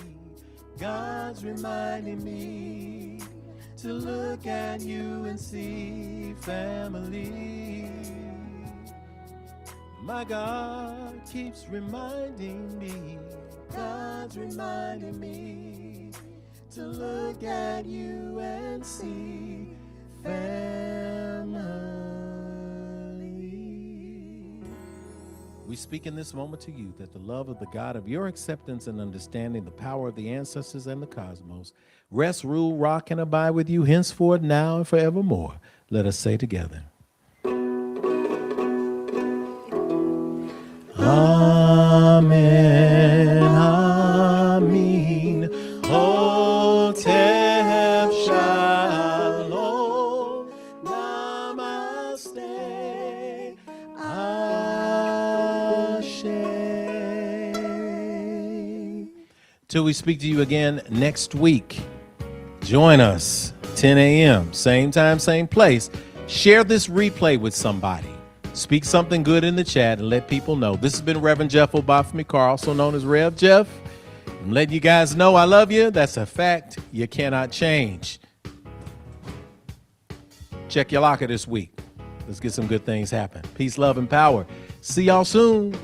God's reminding me to look at you and see family. My God keeps reminding me, God's reminding me to look at you and see family. We speak in this moment to you that the love of the God of your acceptance and understanding, the power of the ancestors and the cosmos, rest, rule, rock, and abide with you henceforth, now, and forevermore. Let us say together. Amen, Amen. Hotep Shalom, Namaste, Ashe. Till we speak to you again next week, join us, 10 a.m., same time, same place. Share this replay with somebody. Speak something good in the chat and let people know. This has been Reverend Jeff Obafemi, Carr, also known as Rev Jeff. I'm letting you guys know I love you. That's a fact you cannot change. Check your locker this week. Let's get some good things happen. Peace, love, and power. See y'all soon.